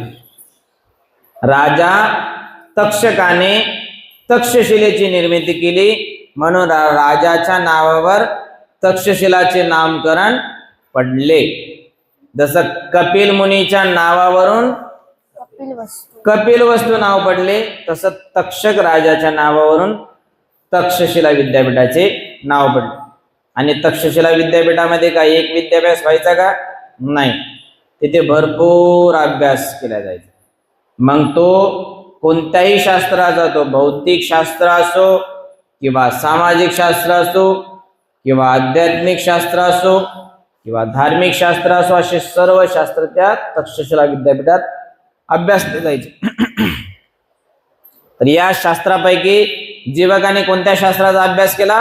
राजा तक्षकाने तक्षशिलेची निर्मिती केली म्हणून राजाच्या नावावर तक्षशिलाचे नामकरण पडले. जसं कपिल मुनीच्या नावावरून कपिलवस्तू नाव पडले, तसं तक्षक राजाच्या नावावरून तक्षशिला विद्यापीठाचे नाव पडले. आणि तक्षशिला विद्यापीठामध्ये काय एक विद्याभ्यास व्हायचा का? नाही, तिथे भरपूर अभ्यास केला जायचा. मग तो कोणत्याही शास्त्राचा, तो भौतिक शास्त्र असो किंवा सामाजिक शास्त्र असो किंवा आध्यात्मिक शास्त्र असो किंवा धार्मिक शास्त्र असो, असे सर्व शास्त्र त्या तक्षशिला विद्यापीठात अभ्यासले जायचे. तर या शास्त्रापैकी जीवकाने कोणत्या शास्त्राचा अभ्यास केला?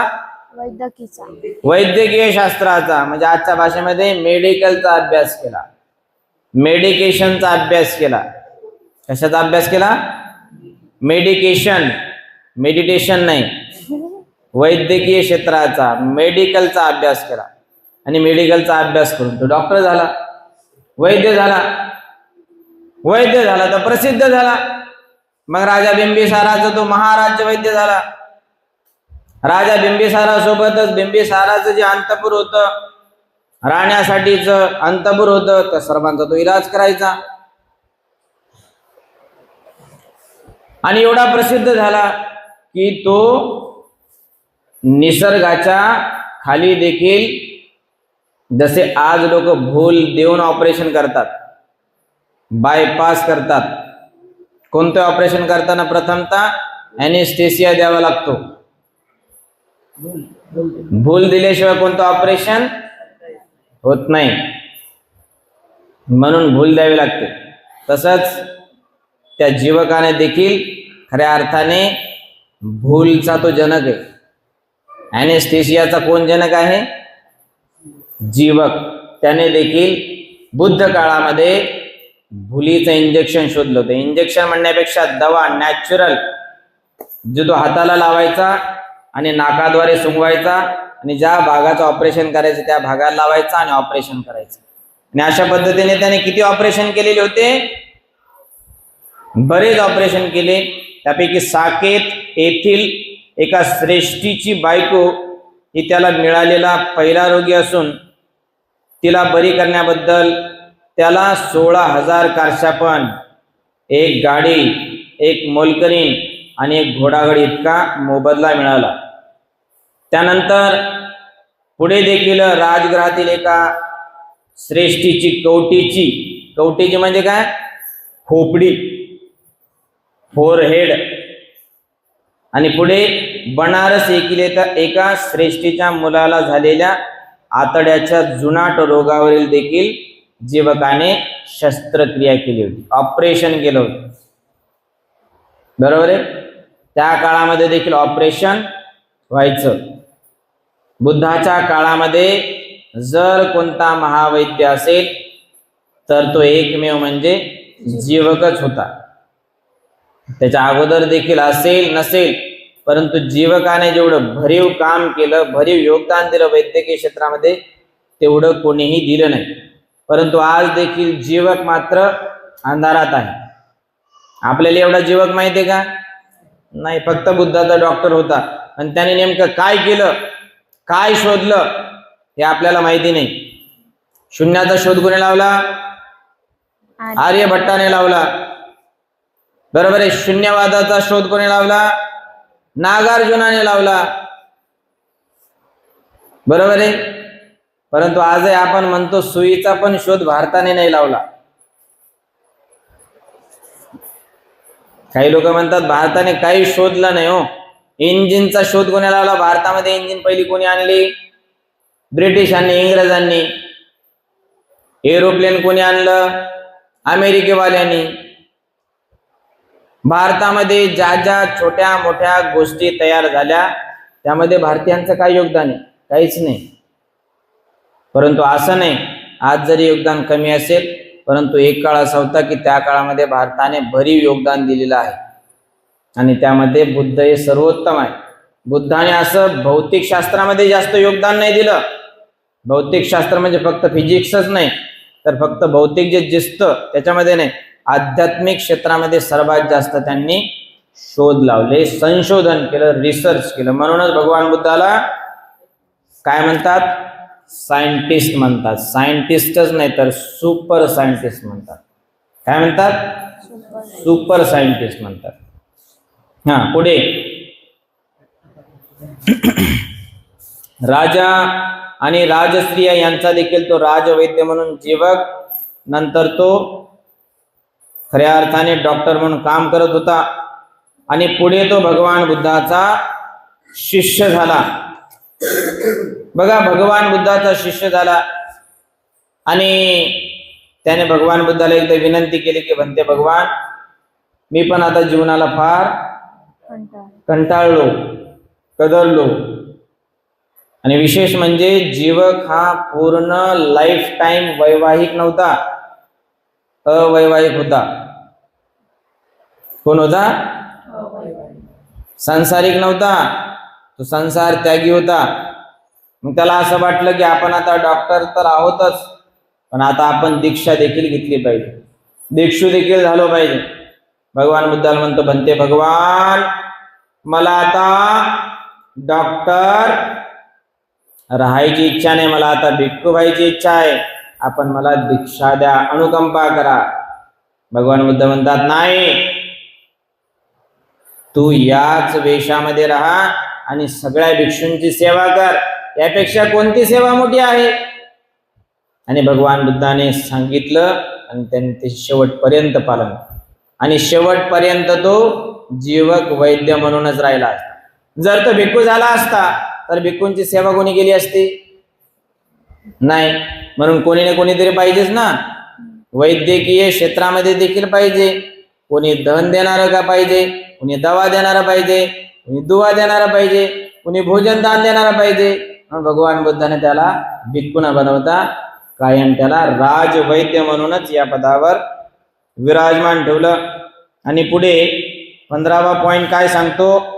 वैद्यकीय शास्त्राचा, म्हणजे आजच्या भाषेमध्ये मेडिकलचा अभ्यास केला, मेडिकेशनचा अभ्यास केला. कशाचा अभ्यास केला? मेडिकेशन, मेडिटेशन नाही, वैद्यकीय क्षेत्राचा, मेडिकलचा अभ्यास केला. आणि मेडिकलचा अभ्यास करून तो डॉक्टर झाला, वैद्य झाला. वैद्य झाला तर प्रसिद्ध झाला. मग राजा बिंबिसाराचा तो महाराज्य वैद्य झाला. राजा बिंबिसारासोबतच बिंबिसाराचं जे अंतपुर होतं, राहण्यासाठीच अंतपुर होतं, त्या सर्वांचा तो इलाज करायचा. आणि एवढा प्रसिद्ध झाला की तो निसर्गाच्या खाली देखील, जसे आज लोक भूल देऊन ऑपरेशन करतात, बायपास करतात, कोणते ऑपरेशन करताना प्रथमतः ॲनेस्थेसिया द्यावा लागतो. भूल दिल्याशिवाय कोणतं ऑपरेशन होत नाही, म्हणून भूल द्यावी लागते. तसंच त्या जीवकाने देखील खऱ्या अर्थाने भूलचा तो जनक आहे. ॲनेस्थेसियाचा कोण जनक आहे? जीवक. त्याने देखील बुद्ध काळामध्ये भुलीचं इंजेक्शन शोधलं होतं. इंजेक्शन म्हणण्यापेक्षा दवा, नॅचरल, जो तो हाताला लावायचा आणि नाकाद्वारे सुंगवायचा आणि ज्या भागाचं ऑपरेशन करायचं त्या भागाला लावायचा आणि ऑपरेशन करायचं. आणि अशा पद्धतीने त्याने किती ऑपरेशन केलेले होते? बरेच ऑपरेशन केले. त्यापैकी साकेत येथील एका श्रेष्ठीची बायको ही त्याला मिळालेला पहिला रोगी असून तिला बरी करण्याबद्दल त्याला 16,000 कारशापण, एक गाडी, एक मोलकरीण आणि एक घोडागाडी इतका मोबदला मिळाला. त्यानंतर पुढे देखील राजगृहातील एका श्रेष्ठीची कवटीची कवटीची म्हणजे काय? खोपडी, फोरहेड. आणि पुढे बनारस येथील एका श्रेष्ठीच्या मुलाला झालेल्या आतड्याच्या जुनाट रोगावरील देखील जीवकाने शस्त्रक्रिया केली होती, ऑपरेशन केलं होतं. बरोबर आहे. त्या काळामध्ये देखील ऑपरेशन व्हायचं. बुद्धाच्या काळामध्ये जर कोणता महावैद्य असेल तर तो एकमेव म्हणजे जीवकच होता. त्याच्या अगोदर देखील असेल नसेल, परंतु जीवकाने जेवढं भरीव काम केलं, भरीव योगदान दिलं वैद्यकीय क्षेत्रामध्ये, तेवढं कोणीही दिलं नाही. परंतु आज देखील जीवक मात्र अंधारात आहे. आपल्याला एवढा जीवक माहिती आहे का? नाही. फक्त बुद्धाचा डॉक्टर होता आणि त्याने नेमकं काय केलं, काय शोधलं हे आपल्याला माहिती नाही. शून्याचा शोध कोणी लावला? आर्यभट्टाने लावला. बरोबर आहे. शून्यवादाचा शोध कोणी लावला? नागार्जुनाने लावला. बरोबर आहे. परंतु आजही आपण म्हणतो सुईचा पण शोध भारताने नाही लावला. काही लोक म्हणतात भारताने काही शोधलं नाही. हो, इंजिनचा शोध कोणी लावला? भारतामध्ये इंजिन पहिली कोणी आणली? ब्रिटिशांनी, इंग्रजांनी. एरोप्लेन कोणी आणलं? अमेरिकेवाल्यांनी. भारतामध्ये ज्या ज्या छोट्या मोठ्या गोष्टी तयार झाल्या त्यामध्ये भारतीयांचं काय योगदान आहे? काहीच नाही. परंतु असं नाही, आज जरी योगदान कमी असेल, परंतु एक काळ असा होता की त्या काळामध्ये भारताने भरीव योगदान दिलेलं आहे आणि त्यामध्ये बुद्ध हे सर्वोत्तम आहे. बुद्धाने असं भौतिक शास्त्रामध्ये जास्त योगदान नाही दिलं. भौतिक शास्त्र म्हणजे फक्त फिजिक्सच नाही, तर फक्त भौतिक जे दिसतं त्याच्यामध्ये नाही, आध्यात्मिक क्षेत्रामध्ये सर्वात जास्त त्यांनी शोध लावले, संशोधन केलं, रिसर्च केलं. म्हणूनच भगवान बुद्धाला काय म्हणतात? सायंटिस्ट म्हणतात. सायंटिस्टच नाही तर सुपर सायंटिस्ट म्हणतात. काय म्हणतात? सुपर सायंटिस्ट म्हणतात. हा, पुढे राजा आणि राजस्त्रिया यांचा देखील तो राजवैद्य म्हणून जीवक, नंतर तो खऱ्या अर्थाने डॉक्टर म्हणून काम करत होता आणि पुढे तो भगवान बुद्धाचा शिष्य झाला. बघा, भगवान बुद्धाचा शिष्य झाला आणि त्याने भगवान बुद्धाला एकदा विनंती केली की म्हणते, भगवान, मी पण आता जीवनाला फार कंटाळलो, कदरलो. आणि विशेष म्हणजे जीवक हा पूर्ण लाईफ टाइम वैवाहिक नव्हता, अवैवाहिक होता. कोण होता? सांसारिक नव्हता, तो संसार त्यागी होता. मग त्याला असं वाटलं की आपण आता डॉक्टर तर आहोतच, पण आता आपण दीक्षा देखील घेतली पाहिजे, दीक्षु देखील झालो पाहिजे. भगवान बुद्धाला म्हणतो, म्हणते, भगवान, मला आता डॉक्टर राहायची इच्छा नाही, मला आता भिक्खू व्हायची इच्छा आहे, आपण मला दीक्षा द्या, अनुकंपा करा. भगवान बुद्ध म्हणतात, नाही, तू याच वेशामध्ये राहा आणि सगळ्या भिक्षूंची सेवा कर, यापेक्षा कोणती सेवा मोठी आहे? आणि भगवान बुद्धाने सांगितलं आणि त्यांनी ते शेवटपर्यंत पालन, आणि शेवटपर्यंत तो जीवक वैद्य म्हणूनच राहिला. जर तो भिक्खू झाला असता तर भिक्खूंची सेवा कोणी केली असती? नाही. म्हणून कोणी ना कोणीतरी पाहिजेच ना. वैद्यकीय क्षेत्रामध्ये देखील पाहिजे. कोणी धन देणारं का पाहिजे, कोणी दवा देणारा पाहिजे, कोणी दुवा देणारा पाहिजे, कोणी भोजन दान देणारा पाहिजे. भगवान बुद्धाने त्याला भिक्खू न बनवता कायम त्याला राजवैद्य म्हणूनच या पदावर विराजमान ठेवलं. आणि पुढे 15वा पॉइंट काय सांगतो?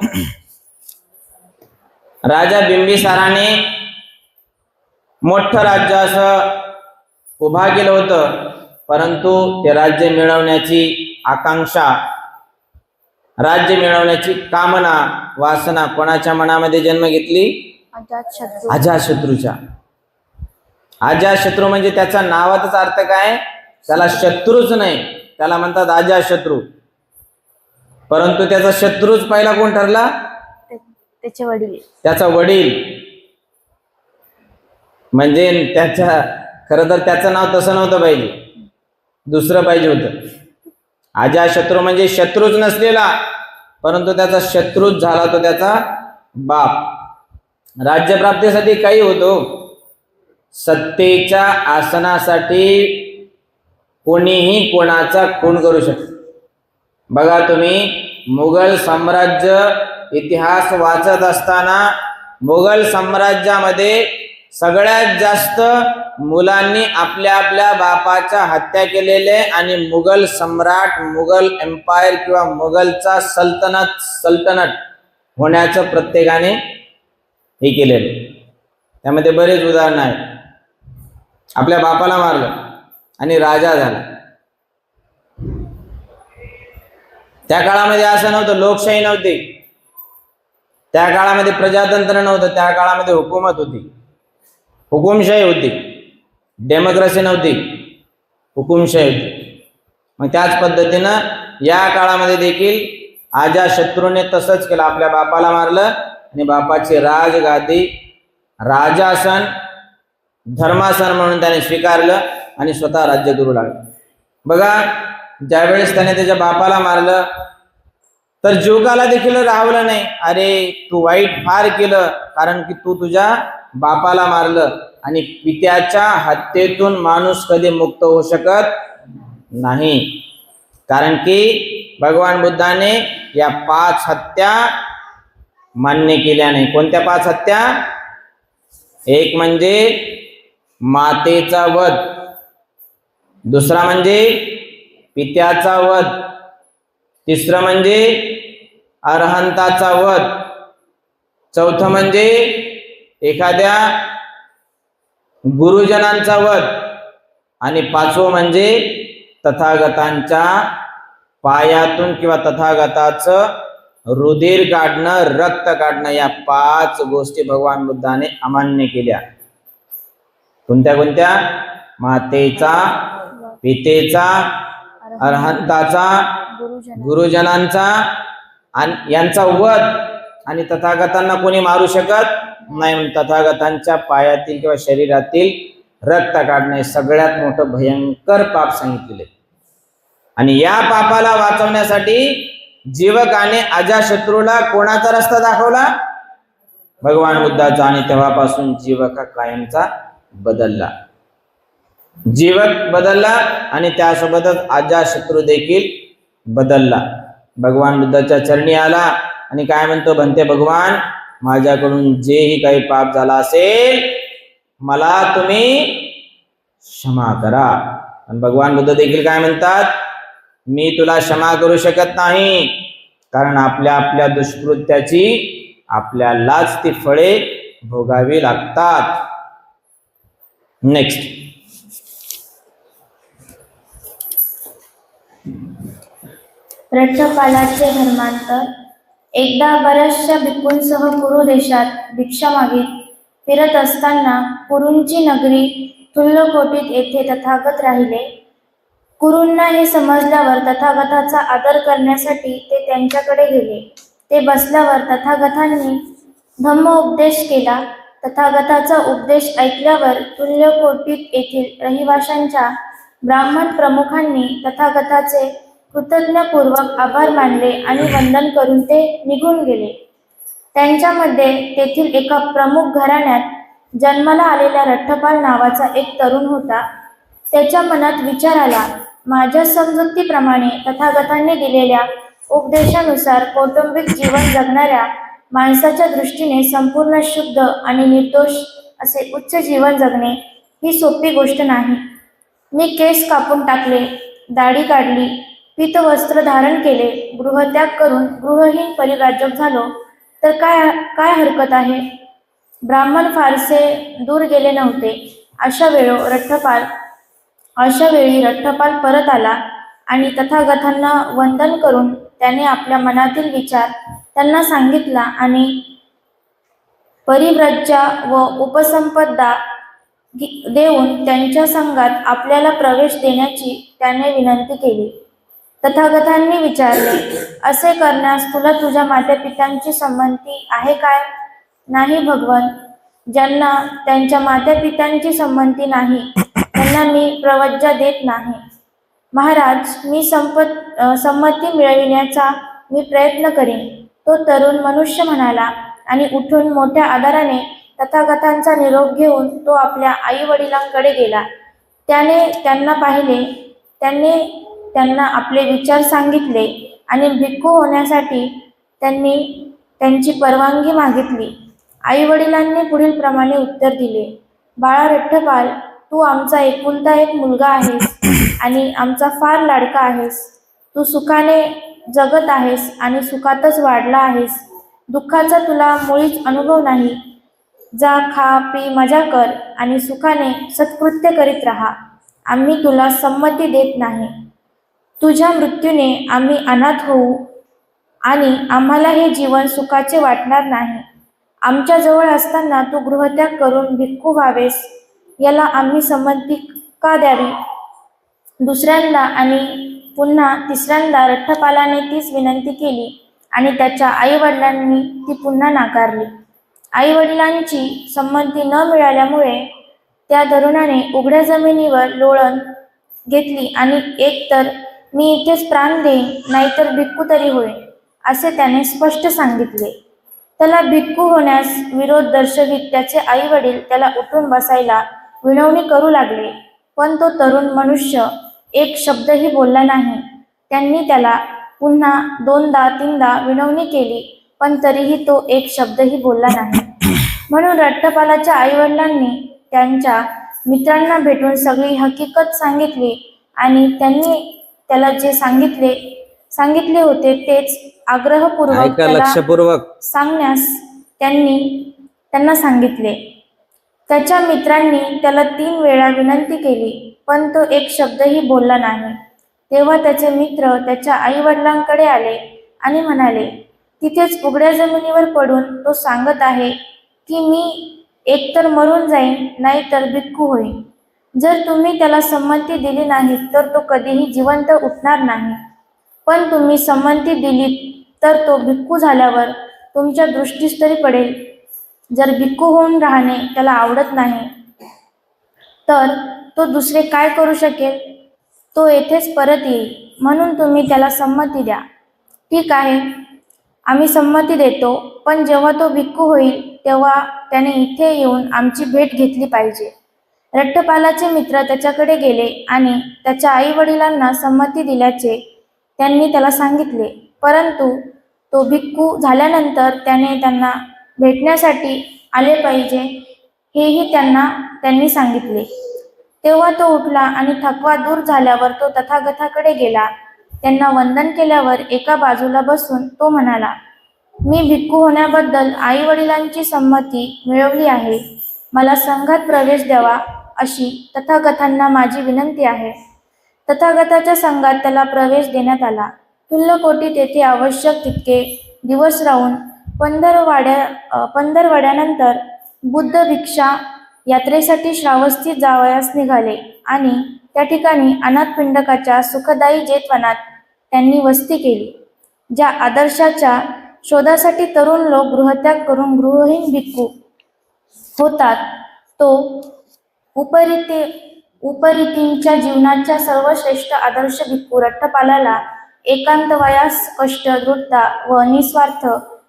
राजा बिंबिसाराने मोठं राज्य असं उभा केलं होतं, परंतु ते राज्य मिळवण्याची आकांक्षा, राज्य मिळवण्याची कामना, वासना कोणाच्या मनामध्ये जन्म घेतली? अजातशत्रूच्या. अजातशत्रू म्हणजे त्याचा नावाचाच अर्थ काय? त्याला शत्रूच नाही, त्याला म्हणतात अजातशत्रू. परंतु त्याचा शत्रूच पहिला कोण ठरला? त्याचे वडील. त्याचा वडील. म्हणजे त्याच्या खरं तर त्याचं नाव तसं नव्हतं पाहिजे. दुसरं पाहिजे होतं. अजाशत्रू म्हणजे शत्रूच नसलेला, परंतु त्याचा शत्रूच झाला तो त्याचा बाप. राज्यप्राप्तीसाठी काही होतो, सत्तेच्या आसनासाठी कोणीही कोणाचा खून करू शकतो. बघा तुम्ही मुघल साम्राज्य इतिहास वाचत असताना मुघल साम्राज्यामध्ये सगळ्यात जास्त मुलांनी आपल्या आपल्या बापाच्या हत्या केलेले आणि मुघल सम्राट, मुघल एम्पायर किंवा मुघलचा सल्तनत होण्याचं प्रत्येकाने हे केलेले. त्यामध्ये बरेच उदाहरण आहेत. आपल्या बापाला मारलं आणि राजा झाला. त्या काळामध्ये असं नव्हतं, लोकशाही नव्हती, त्या काळामध्ये प्रजातंत्र नव्हतं, त्या काळामध्ये हुकूमत होती, हुकुमशाही होती, डेमोक्रेसी नव्हती, हुकुमशाही होती. मग त्याच पद्धतीनं या काळामध्ये देखील अजाशत्रूने तसंच केलं. आपल्या बापाला मारलं आणि बापाची राजगादी, राजासन, धर्मासन म्हणून त्याने स्वीकारलं आणि स्वतः राज्य करू लागला. बघा, ज्यावेळेस त्याने त्याच्या बापाला मारलं तर जोगाला देखील राहवलं नाही. अरे तू वाईट फार केलं, कारण की तू तुझ्या बापाला मारलं आणि पित्याच्या हत्येतून माणूस कधी मुक्त होऊ शकत नाही. कारण की भगवान बुद्धाने या 5 हत्या मान्य केल्या नाही. कोणत्या 5 हत्या? एक म्हणजे मातेचा वध, दुसरा म्हणजे पित्याचा वध, तिसरं म्हणजे अरहंताचा वध, चौथं म्हणजे एखाद्या गुरुजनांचा वध आणि 5वं म्हणजे तथागतांच्या पायातून किंवा तथागताचं रुधिर काढणं, रक्त काढणं. या 5 गोष्टी भगवान बुद्धाने अमान्य केल्या. कोणत्या कोणत्या? मातेचा, पितेचा, अरहंताचा, गुरुजनांचा आणि यांचा वध. आणि तथागतांना कोणी मारू शकत नाही म्हणून तथागतांच्या पायातील किंवा शरीरातील रक्त काढणे सगळ्यात मोठं भयंकर पाप सांगितलेले. आणि या पापाला वाचवण्यासाठी जीवकाने अजाशत्रूला कोणाचा रस्ता दाखवला? भगवान बुद्धाचा. आणि तेव्हापासून जीवक हा कायमचा बदलला. जीवक बदलला आणि त्यासोबतच अजाशत्रू देखील बदलला. भगवान बुद्धाच्या चरणी आला आणि काय म्हणतो? म्हणते, भगवान, माझ्याकडून जेही काही पाप झाला असेल मला तुम्ही क्षमा करा. आणि भगवान बुद्ध देखील काय म्हणतात? मी तुला क्षमा करू शकत नाही, कारण आपल्या आपल्या दुष्कृत्याची आपल्यालाच ती फळे भोगावी लागतात. नेक्स्ट, रठ्ठपालाचे धर्मांतर. एकदा बऱ्याचशा भिक्खूंसह कुरु देशात भिक्षा मागीत फिरत असताना कुरूंची नगरी तुल्यकोटीत येथे तथागत राहिले. कुरूंना हे समजल्यावर तथागताचा आदर करण्यासाठी ते त्यांच्याकडे गेले. ते बसल्यावर तथागतांनी धम्मोपदेश केला. तथागताचा उपदेश ऐकल्यावर तुल्यकोटीत येथील रहिवाशांच्या ब्राह्मण प्रमुखांनी तथागताचे कृतज्ञपूर्वक आभार मानले आणि वंदन करून ते निघून गेले. त्यांच्यामध्ये तेथील एका प्रमुख घराण्यात जन्माला आलेला रठ्ठपाल नावाचा एक तरुण होता. त्याच्या मनात विचार आला, माझ्या समजुतीप्रमाणे तथागतांनी दिलेल्या उपदेशानुसार कौटुंबिक जीवन जगणाऱ्या माणसाच्या दृष्टीने संपूर्ण शुद्ध आणि निर्दोष असे उच्च जीवन जगणे ही सोपी गोष्ट नाही. मी केस कापून टाकले, दाढी काढली, पीतवस्त्र धारण केले, गृहत्याग करून गृहहीन परिव्राजक झालो तर काय हरकत आहे? ब्राह्मण फारसे दूर गेले नव्हते. अशा वेळी रठ्ठपाल परत आला आणि तथागतांना वंदन करून त्याने आपल्या मनातील विचार त्यांना सांगितला आणि परिव्राज्या व उपसंपदा देऊन त्यांच्या संघात आपल्याला प्रवेश देण्याची त्याने विनंती केली. तथागतांनी विचारले, असे करण्यास तुला तुझ्या मातापित्यांची संमती आहे काय? नाही भगवन, ज्यांना त्यांच्या मातापित्यांची संमती नाही त्यांना मी प्रवज्जा देत नाही. महाराज, मी संमती मिळविण्याचा मी प्रयत्न करीन. तो तरुण मनुष्य म्हणाला आणि उठून मोठ्या आदराने तथागतांचा निरोप घेऊन तो आपल्या आई वडिलांकडे गेला. त्याने त्यांना पाहिले. त्याने त्यांना आपले विचार सांगितले आणि भिक्खू होण्यासाठी त्यांनी त्यांची परवानगी मागितली. आई वडिलांनी पुढील प्रमाणे उत्तर दिले. बाळा रठ्ठपाल, तू आमचा एकुलता एक मुलगा आहेस आणि आमचा फार लाडका आहेस. तू सुखाने जगत आहेस आणि सुखातच वाढला आहेस. दुःखाचा तुला मुळीच अनुभव नाही. जा, खा, पी, मजा कर आणि सुखाने सत्कृत्य करीत राहा. आम्ही तुला संमती देत नाही. तुझ्या मृत्यूने आम्ही अनाथ होऊ आणि आम्हाला हे जीवन सुखाचे वाटणार नाही. आमच्या जवळ असताना तू गृहत्याग करून भिक्खू व्हावेस, याला आम्ही संमती का द्यावी? दुसऱ्यांदा आणि पुन्हा तिसऱ्यांदा रठ्ठपालाने तीच विनंती केली आणि त्याच्या आई वडिलांनी ती पुन्हा नाकारली. आई वडिलांची संमती न मिळाल्यामुळे त्या तरुणाने उघड्या जमिनीवर लोळण घेतली आणि एकतर मी इथेच प्राण देईन, नाहीतर भिक्खू तरी होईल, असे त्याने स्पष्ट सांगितले. त्याला भिक्खू होण्यास विरोध दर्शवित त्याचे आई वडील त्याला उठून बसायला विनवणी करू लागले, पण तो तरुण मनुष्य एक शब्दही बोलला नाही. त्यांनी त्याला पुन्हा दोनदा तीनदा विनवणी केली, पण तरीही तो एक शब्दही बोलला नाही. म्हणून रठ्ठपालाच्या आई वडिलांनी त्यांच्या मित्रांना भेटून सगळी हकीकत सांगितली आणि त्यांनी त्याला जे सांगितले होते तेच आग्रहपूर्वक ऐका त्याला लक्षपूर्वक. सांगण्यास त्यांना सांगितले. त्याच्या मित्रांनी त्याला 3 वेळा विनंती केली, पण तो एक शब्दही बोलला नाही. तेव्हा त्याचे मित्र त्याच्या आई वडिलांकडे आले आणि म्हणाले, तिथेच उघड्या जमिनीवर पडून तो सांगत आहे की मी एकतर मरून जाईन, नाहीतर भिक्खू होईन. जर तुम्ही त्याला संमती दिली नाही तर तो कधीही जिवंत उठणार नाही. पण तुम्ही संमती दिलीत तर तो भिक्खू झाल्यावर तुमच्या दृष्टीस तरी पडेल. जर भिक्खू होऊन राहणे त्याला आवडत नाही तर तो दुसरे काय करू शकेल? तो येथेच परत येईल. म्हणून तुम्ही त्याला संमती द्या. ठीक आहे, आम्ही संमती देतो, पण जेव्हा तो भिक्खू होईल तेव्हा त्याने इथे येऊन आमची भेट घेतली पाहिजे. रठ्ठपालाचे मित्र त्याच्याकडे गेले आणि त्याच्या आई वडिलांना संमती दिल्याचे त्यांनी त्याला सांगितले, परंतु तो भिक्खू झाल्यानंतर त्याने त्यांना भेटण्यासाठी आले पाहिजे हेही त्यांनी सांगितले. तेव्हा तो उठला आणि थकवा दूर झाल्यावर तो तथागताकडे गेला. त्यांना वंदन केल्यावर एका बाजूला बसून तो म्हणाला, मी भिक्खू होण्याबद्दल आई वडिलांची संमती मिळवली आहे. मला संघात प्रवेश द्यावा अशी तथागतांना माझी विनंती आहे. तथागताच्या संघात त्याला प्रवेश देण्यात आला. तुल्यकोटी तेथे आवश्यक तितके दिवस राहून 15 वड्यानंतर बुद्ध भिक्षा यात्रेसाठी श्रावस्तीत जावयास निघाले आणि त्या ठिकाणी अनाथपिंडकाच्या सुखदायी जेतवनात त्यांनी वस्ती केली. ज्या आदर्शाच्या शोधासाठी तरुण लोक गृहत्याग करून गृहहीन भिक्खू होतात, तो उपरीतींच्या जीवनाच्या सर्वश्रेष्ठ आदर्श भिक्खू रठ्ठपालाला एकांतवायास कष्ट, दृढता व निस्वार्थ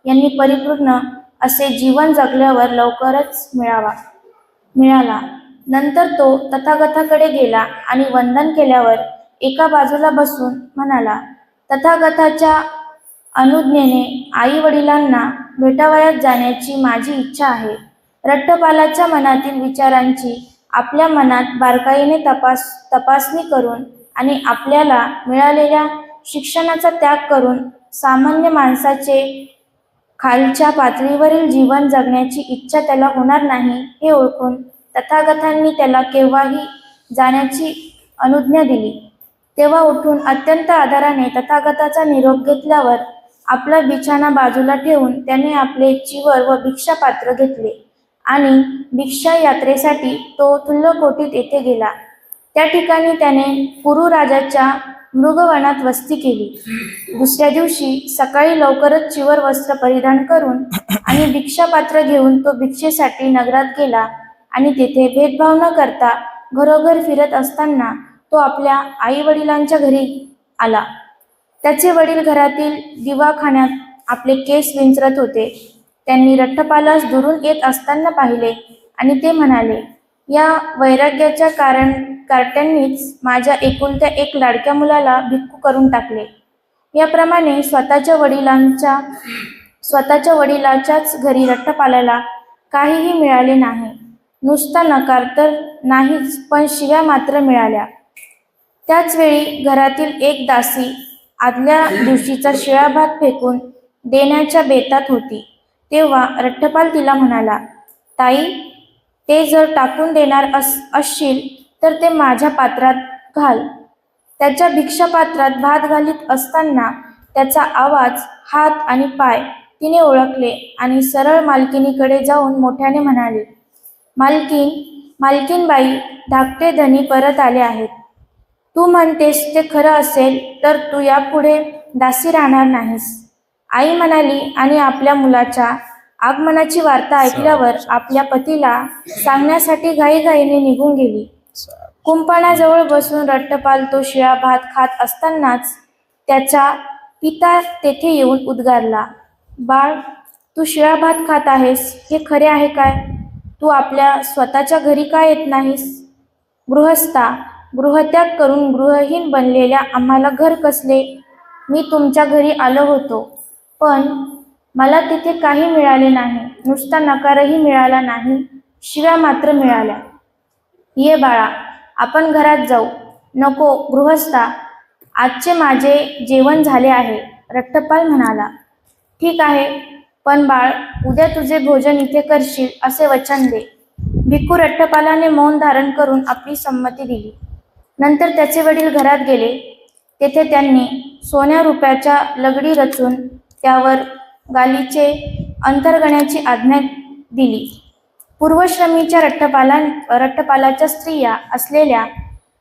यांनी परिपूर्ण असे जीवन जगल्यावर लवकरच मिळाला. नंतर तो तथागताकडे गेला आणि वंदन केल्यावर एका बाजूला बसून म्हणाला, तथागताच्या अनुज्ञेने आई वडिलांना भेटावयास जाण्याची माझी इच्छा आहे. रठ्ठपालाच्या मनातील विचारांची आपल्या मनात बारकाईने तपासणी करून आणि आपल्याला मिळालेल्या शिक्षणाचा त्याग करून सामान्य माणसाचे खालच्या पातळीवरील जीवन जगण्याची इच्छा त्याला होणार नाही हे ओळखून तथागतांनी त्याला केव्हाही जाण्याची अनुज्ञा दिली. तेव्हा उठून अत्यंत आदराने तथागताचा निरोप घेतल्यावर आपला बिछाना बाजूला ठेवून त्याने आपले चिवर व भिक्षापात्र घेतले आणि भिक्षा यात्रेसाठी तो तुल्यकोटीत येथे गेला. त्या ठिकाणी त्याने कुरु राजाच्या मृगवनात वस्ती केली. दुसऱ्या दिवशी सकाळी लवकरच चिवर वस्त्र परिधान करून आणि भिक्षापात्र घेऊन तो भिक्षेसाठी नगरात गेला आणि तेथे भेदभाव न करता घरोघर फिरत असताना तो आपल्या आई वडिलांच्या घरी आला. त्याचे वडील घरातील दिवाखान्यात आपले केस विंचरत होते. त्यांनी रट्टपालास दुरून येत असताना पाहिले आणि ते म्हणाले, या वैराग्याच्या कार्ट्यांनीच माझ्या एकुलत्या एक लाडक्या मुलाला भिक्खू करून टाकले. याप्रमाणे स्वतःच्या वडिलाच्याच घरी रट्टपालाला काहीही मिळाले नाही. नुसता नकार तर नाहीच, पण शिव्या मात्र मिळाल्या. त्याच वेळी घरातील एक दासी आदल्या दिवशीचा शिळा भात फेकून देण्याच्या बेतात होती. तेव्हा रट्टपाल तिला म्हणाला, ताई, ते जर टाकून देणार असशील तर ते माझ्या पात्रात घाल. त्याच्या भिक्षापात्रात भात घालीत असताना त्याचा आवाज, हात आणि पाय तिने ओळखले आणि सरळ मालकिनीकडे जाऊन मोठ्याने म्हणाली, मालकीनबाई, धाकटे धनी परत आले आहेत. तू म्हणतेस ते खरं असेल तर तू यापुढे दासी राहणार नाहीस. आई म्हणाली आणि आपल्या मुलाच्या आगमनाची वार्ता ऐकल्यावर आपल्या पतीला सांगण्यासाठी घाईघाईने निघून गेली. कुंपणाजवळ बसून रट्टपाल तो शिळा भात खात असतानाच त्याचा पिता तेथे येऊन उद्गारला, बाळ, तू शिळा भात खात आहेस, हे खरे आहे काय? तू आपल्या स्वतःच्या घरी का येत नाहीस? गृहस्था, गृहत्याग करून गृहहीन बनलेल्या आम्हाला घर कसले? मी तुमच्या घरी आलो होतो, पण मला तिथे काही मिळाले नाही. नुसता नकारही मिळाला नाही, शिव्या मात्र मिळाल्या. ये बाळा, आपण घरात जाऊ. नको गृहस्था, आजचे माझे जेवण झाले आहे. रट्टपाल म्हणाला, ठीक आहे, पण बाळ, उद्या तुझे भोजन इथे करशील असे वचन दे. भिक्खू रट्टपालाने मौन धारण करून आपली संमती दिली. नंतर त्याचे वडील घरात गेले. तेथे त्यांनी सोन्या रुपयाच्या लगडी रचून त्यावर गालीचे अंतरगण्याची आज्ञा दिली. पूर्वश्रमीच्या रट्टपालाच्या स्त्रिया असलेल्या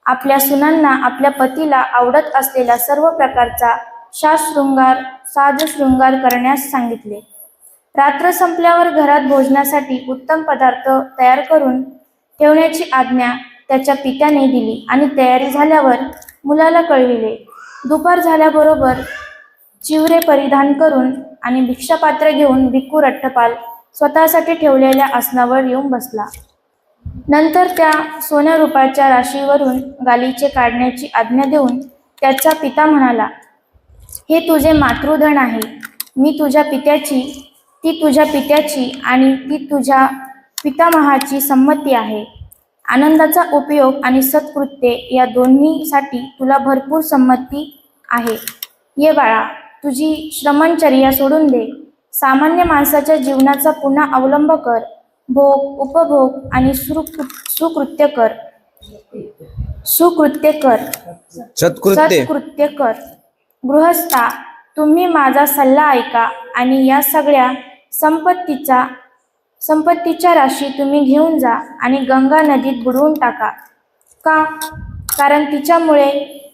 आपल्या सुनांना आपल्या पतीला आवडत असलेला सर्व प्रकारचा साजशृंगार करण्यास सांगितले. रात्र संपल्यावर घरात भोजनासाठी उत्तम पदार्थ तयार करून ठेवण्याची आज्ञा त्याच्या पित्याने दिली आणि तयारी झाल्यावर मुलाला कळविले. दुपार झाल्याबरोबर चिवरे परिधान करून आणि भिक्षापात्र घेऊन भिक्खू रट्टपाल स्वतःसाठी ठेवलेल्या आसनावर येऊन बसला. नंतर त्या सोन्या रुपयाच्या राशीवरून गालीचे काढण्याची आज्ञा देऊन त्याचा पिता म्हणाला, हे तुझे मातृधन आहे. ती तुझ्या पित्याची आणि ती तुझ्या पितामहाची संमती आहे. आनंदाचा उपयोग आणि सत्कृत्ये या दोन्हीसाठी तुला भरपूर संमती आहे. ये बाळा, तुझी श्रमणचर्या सोडून दे. सामान्य माणसाच्या जीवनाचा पुन्हा अवलंब कर. भोग, उपभोग आणि सत्कृत्य कर. गृहस्था, तुम्ही माझा सल्ला ऐका आणि या सगळ्या संपत्तीच्या राशी तुम्ही घेऊन जा आणि गंगा नदीत बुडवून टाका. का? कारण तिच्यामुळे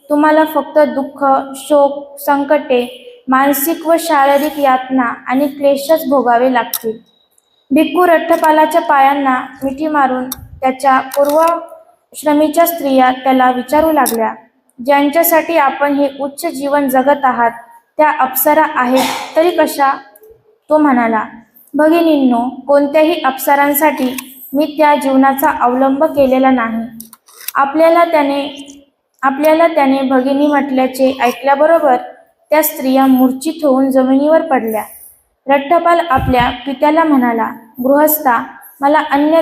तुम्हाला फक्त दुःख, शोक, संकटे, मानसिक व शारीरिक यातना आणि क्लेशच भोगावे लागतील. भिक्खू रट्टपालाच्या पायांना मिठी मारून त्याच्या पूर्वश्रमीच्या स्त्रिया त्याला विचारू लागल्या, ज्यांच्यासाठी आपण हे उच्च जीवन जगत आहात त्या अप्सरा आहेत तरी कशा? तो म्हणाला, भगिनींनो, कोणत्याही अप्सरांसाठी मी त्या जीवनाचा अवलंब केलेला नाही. आपल्याला त्याने भगिनी म्हटल्याचे ऐकल्याबरोबर त्या स्त्रिया मूर्छित होऊन जमिनीवर पडल्या. रट्टपाल आपल्या पित्याला म्हणाला, गृहस्था, मला अन्न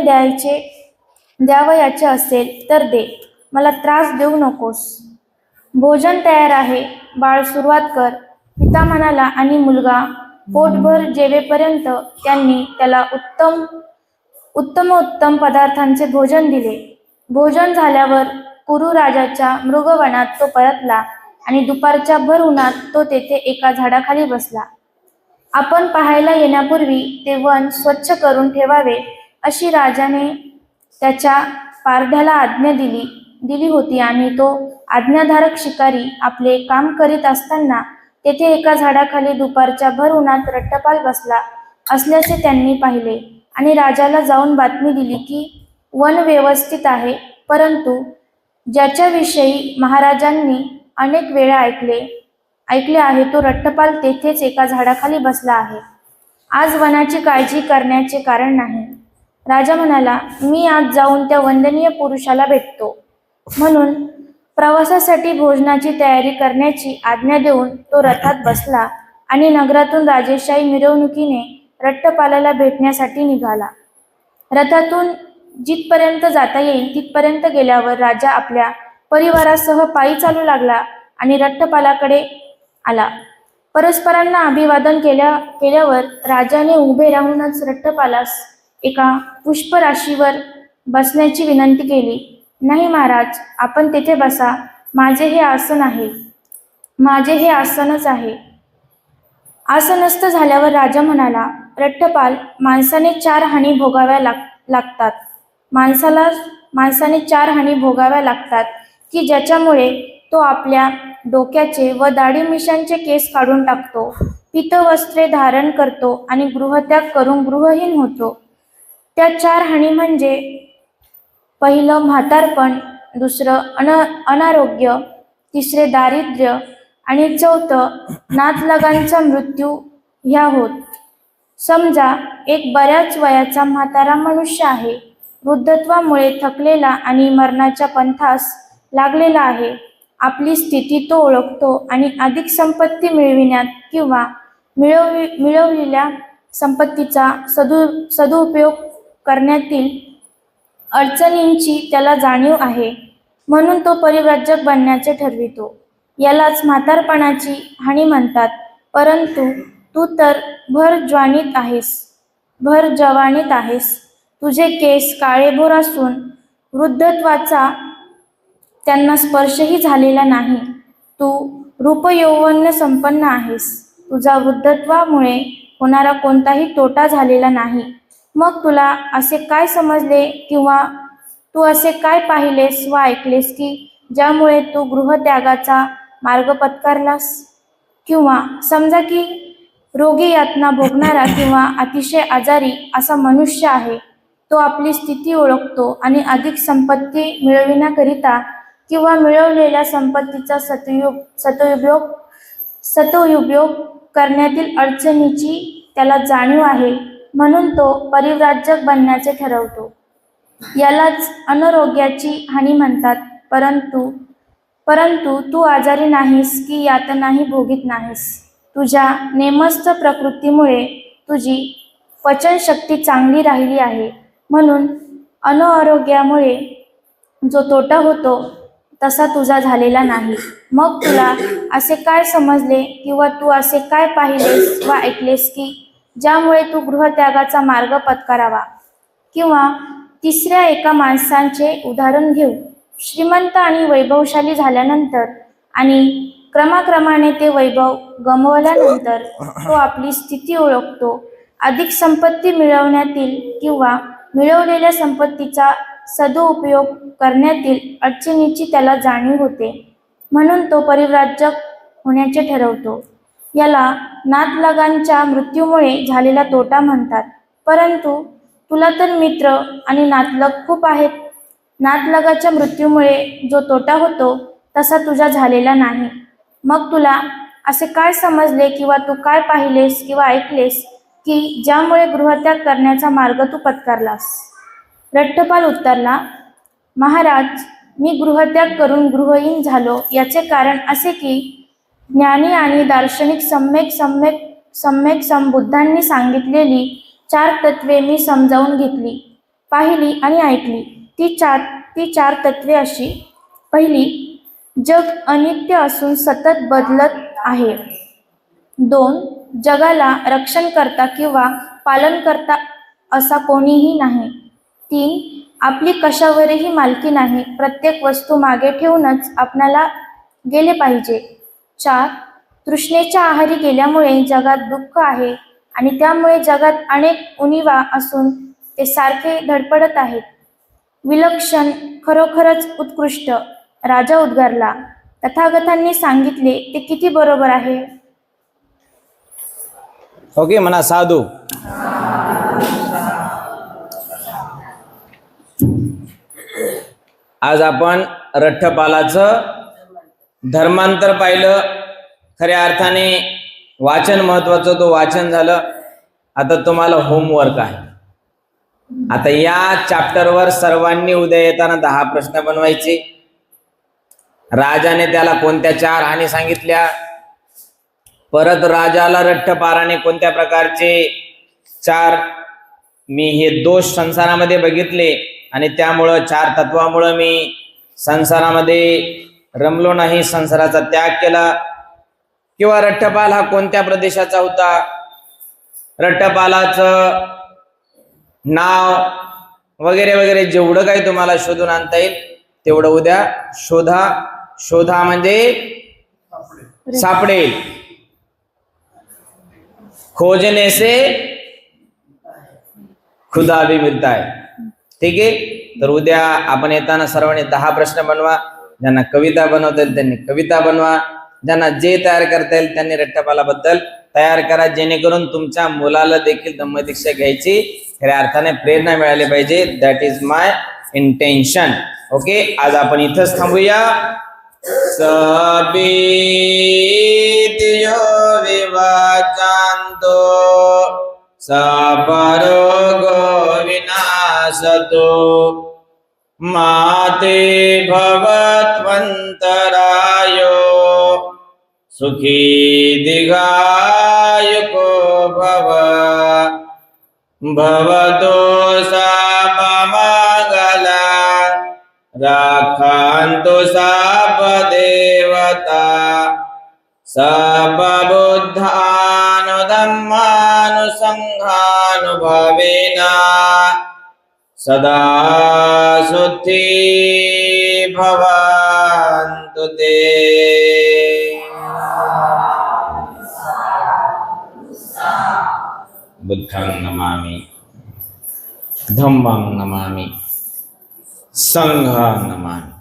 द्यावयाचे असेल तर दे, मला त्रास देऊ नकोस. भोजन तयार आहे, बाळ, सुरुवात कर. पिता म्हणाला आणि मुलगा पोटभर जेवेपर्यंत त्यांनी त्याला उत्तमोत्तम पदार्थांचे भोजन दिले. भोजन झाल्यावर कुरु राजाच्या मृगवनात तो परतला आणि दुपारच्या भर उन्हात तो तेथे एका झाडाखाली बसला. आपण पाहायला येण्यापूर्वी ते वन स्वच्छ करून ठेवावे अशी राजाने त्याच्या पारध्याला आज्ञा दिली होती आणि तो आज्ञाधारक शिकारी आपले काम करीत असताना तेथे एका झाडाखाली दुपारच्या भर उन्हात रट्टपाल बसला असल्याचे त्यांनी पाहिले आणि राजाला जाऊन बातमी दिली की वन व्यवस्थित आहे, परंतु ज्याच्याविषयी महाराजांनी अनेक वेळा ऐकले आहे, तो रट्टपाल तेथेच एका झाडाखाली बसला आहे. आज वनाची काळजी करण्याचे कारण नाही. राजा म्हणाला, मी आज जाऊन त्या वंदनीय पुरुषाला भेटतो. म्हणून प्रवासासाठी भोजनाची तयारी करण्याची आज्ञा देऊन तो रथात बसला आणि नगरातून राजेशाही मिरवणुकीने रट्टपालाला भेटण्यासाठी निघाला. रथातून जिथपर्यंत जाता येईल तिथपर्यंत गेल्यावर राजा आपल्या परिवारासह पायी चालू लागला आणि रट्टपालाकडे आला. परस्परांना अभिवादन केल्यावर राजाने उभे राहूनच रट्टपालास एका पुष्पराशीवर बसण्याची विनंती केली. नाही महाराज, आपण तेथे बसा. माझे हे आसनच आहे. आसनस्थ झाल्यावर राजा म्हणाला, रट्टपाल, माणसाने 4 हानी भोगाव्या लागतात. माणसाने 4 हानी भोगाव्या लागतात की ज्याच्यामुळे तो आपल्या डोक्याचे व दाढी-मिशांचे केस काढून टाकतो, पीतवस्त्रे धारण करतो आणि गृहत्याग करून गृहहीन होतो. त्या 4 हानी म्हणजे पहिलं म्हातारपण, दुसरं अनारोग्य, तिसरे दारिद्र्य आणि चौथं नातलगांचा मृत्यू ह्या होत. समजा एक बऱ्याच वयाचा म्हातारा मनुष्य आहे, वृद्धत्वामुळे थकलेला आणि मरणाच्या पंथास लागलेला आहे. आपली स्थिती तो ओळखतो आणि अधिक संपत्ती मिळविण्यात किंवा मिळवलेल्या संपत्तीचा सदुपयोग करण्यातील अडचणींची त्याला जाणीव आहे. म्हणून तो परिव्राजक बनण्याचे ठरवितो. यालाच म्हातारपणाची हानी म्हणतात. परंतु तू तर भर जवानीत आहेस. तुझे केस काळेभोर असून वृद्धत्वाचा त्यांना स्पर्शही झालेला नाही. तू रूपयौवन्य संपन्न आहेस. तुझा वृद्धत्वामुळे होणारा कोणताही तोटा झालेला नाही. मग तुला असे काय समजले किंवा तू असे काय पाहिलेस व ऐकलेस की ज्यामुळे तू गृहत्यागाचा मार्ग पत्करलास? किंवा समजा की रोगी, यातना भोगणारा किंवा अतिशय आजारी असा मनुष्य आहे. तो आपली स्थिती ओळखतो आणि अधिक संपत्ती मिळविण्याकरिता किंवा मिळवलेल्या संपत्तीचा सदुपयोग करण्यातील अडचणीची त्याला जाणीव आहे. म्हणून तो परिव्राजक बनण्याचे ठरवतो. यालाच अनारोग्याची हानी म्हणतात. परंतु तू आजारी नाहीस की यातनाही भोगीत नाहीस. तुझ्या नेमस्थ प्रकृतीमुळे तुझी पचनशक्ती चांगली राहिली आहे. म्हणून अनारोग्यामुळे जो तोटा होतो तसा तुझा झालेला नाही. मग तुला असे काय समजले किंवा तू असे काय पाहिलेस व ऐकलेस की ज्यामुळे तू गृहत्यागाचा मार्ग पत्करावा? किंवा तिसऱ्या एका माणसाचे उदाहरण घेऊ. श्रीमंत आणि वैभवशाली झाल्यानंतर आणि क्रमाक्रमाने ते वैभव गमावल्यानंतर तो आपली स्थिती ओळखतो. अधिक संपत्ती मिळवण्यातील किंवा मिळवलेल्या संपत्तीचा सदुपयोग करण्यातील अडचणीची त्याला जाणीव होते. म्हणून तो परिव्राजक होण्याचे ठरवतो. याला नातलगांच्या मृत्यूमुळे झालेला तोटा म्हणतात. परंतु तुला तर मित्र आणि नातलग खूप आहेत. नातलगाच्या मृत्यूमुळे जो तोटा होतो तसा तुझा झालेला नाही. मग तुला असे काय समजले किंवा तू काय पाहिलेस किंवा ऐकलेस की ज्यामुळे गृहत्याग करण्याचा मार्ग तू पत्करलास? रट्टपाल उत्तरला, महाराज, मी गृहत्याग करून गृहहीन झालो. याचे कारण असे की ज्ञानी आणि दार्शनिक सम्यक बुद्धांनी सांगितलेली 4 तत्वे मी समजावून घेतली, पाहिली आणि ऐकली. ती चार तत्वे अशी. पहिली, जग अनित्य असून सतत बदलत आहे. 2, जगाला रक्षणकर्ता किंवा पालनकर्ता असा कोणीही नाही. 3, आपली कशावरही मालकी नाही. प्रत्येक वस्तू मागे ठेवूनच आपणाला गेले पाहिजे. 4, तृष्णेच्या आहारी गेल्यामुळे जगात दुःख आहे आणि त्यामुळे जगात अनेक उणिवा असून ते सारखे धडपडत आहेत. विलक्षण, खरोखरच उत्कृष्ट. राजा उद्गारला, तथागतांनी सांगितले ते किती बरोबर आहे. ओके म्हणा साधू. आज आपण रठ्ठपालाचं धर्मांतर पाहिलं. खऱ्या अर्थाने वाचन महत्वाचं, तो वाचन झालं. आता तुम्हाला होमवर्क आहे. आता या चॅप्टरवर सर्वांनी उद्या येताना 10 प्रश्न बनवायचे. राजाने त्याला कोणत्या 4 हानी सांगितल्या, परत राजाला रठ्ठपालाने कोणत्या प्रकारचे 4 मी हे दोष संसारामध्ये बघितले आणि त्यामुळं 4 तत्वामुळं मी संसारामध्ये रमलो नाही, संसाराचा त्याग केला. किंवा रठ्ठपाल हा कोणत्या प्रदेशाचा होता, रठ्ठपालाचं नाव वगैरे वगैरे जेवढं काही तुम्हाला शोधून आणता येईल तेवढं उद्या शोधा. शोधा म्हणजे सापडेल, खोजने से खुदा भी मिलता है. ठीक आहे. तर उद्या आपण येताना सर्वांनी 10 प्रश्न बनवा. ज्यांना कविता बनवता येईल त्यांनी कविता बनवा. ज्यांना जे तयार करता येईल त्यांनी रठ्ठपालाबद्दल तयार करा, जेणेकरून तुमच्या मुलाला देखील धम्मदीक्षा घ्यायची खऱ्या अर्थाने प्रेरणा मिळाली पाहिजे. That is my intention. Okay, आज आपण इथंच थांबूया. सबीत यो विवाचांतो सपरोगो विनाशतो माते भवत्वन्तरायो सुखी दीर्घायुको भव. भवतो सर्वमङ्गला रक्षन्तु सर्वदेवता सर्वबुद्धानुधम्मानुसंघानुभवेन सदा सुखी भवन्तु ते. बुद्धं नमामि, धम्मं नमामि, संघं नमामि.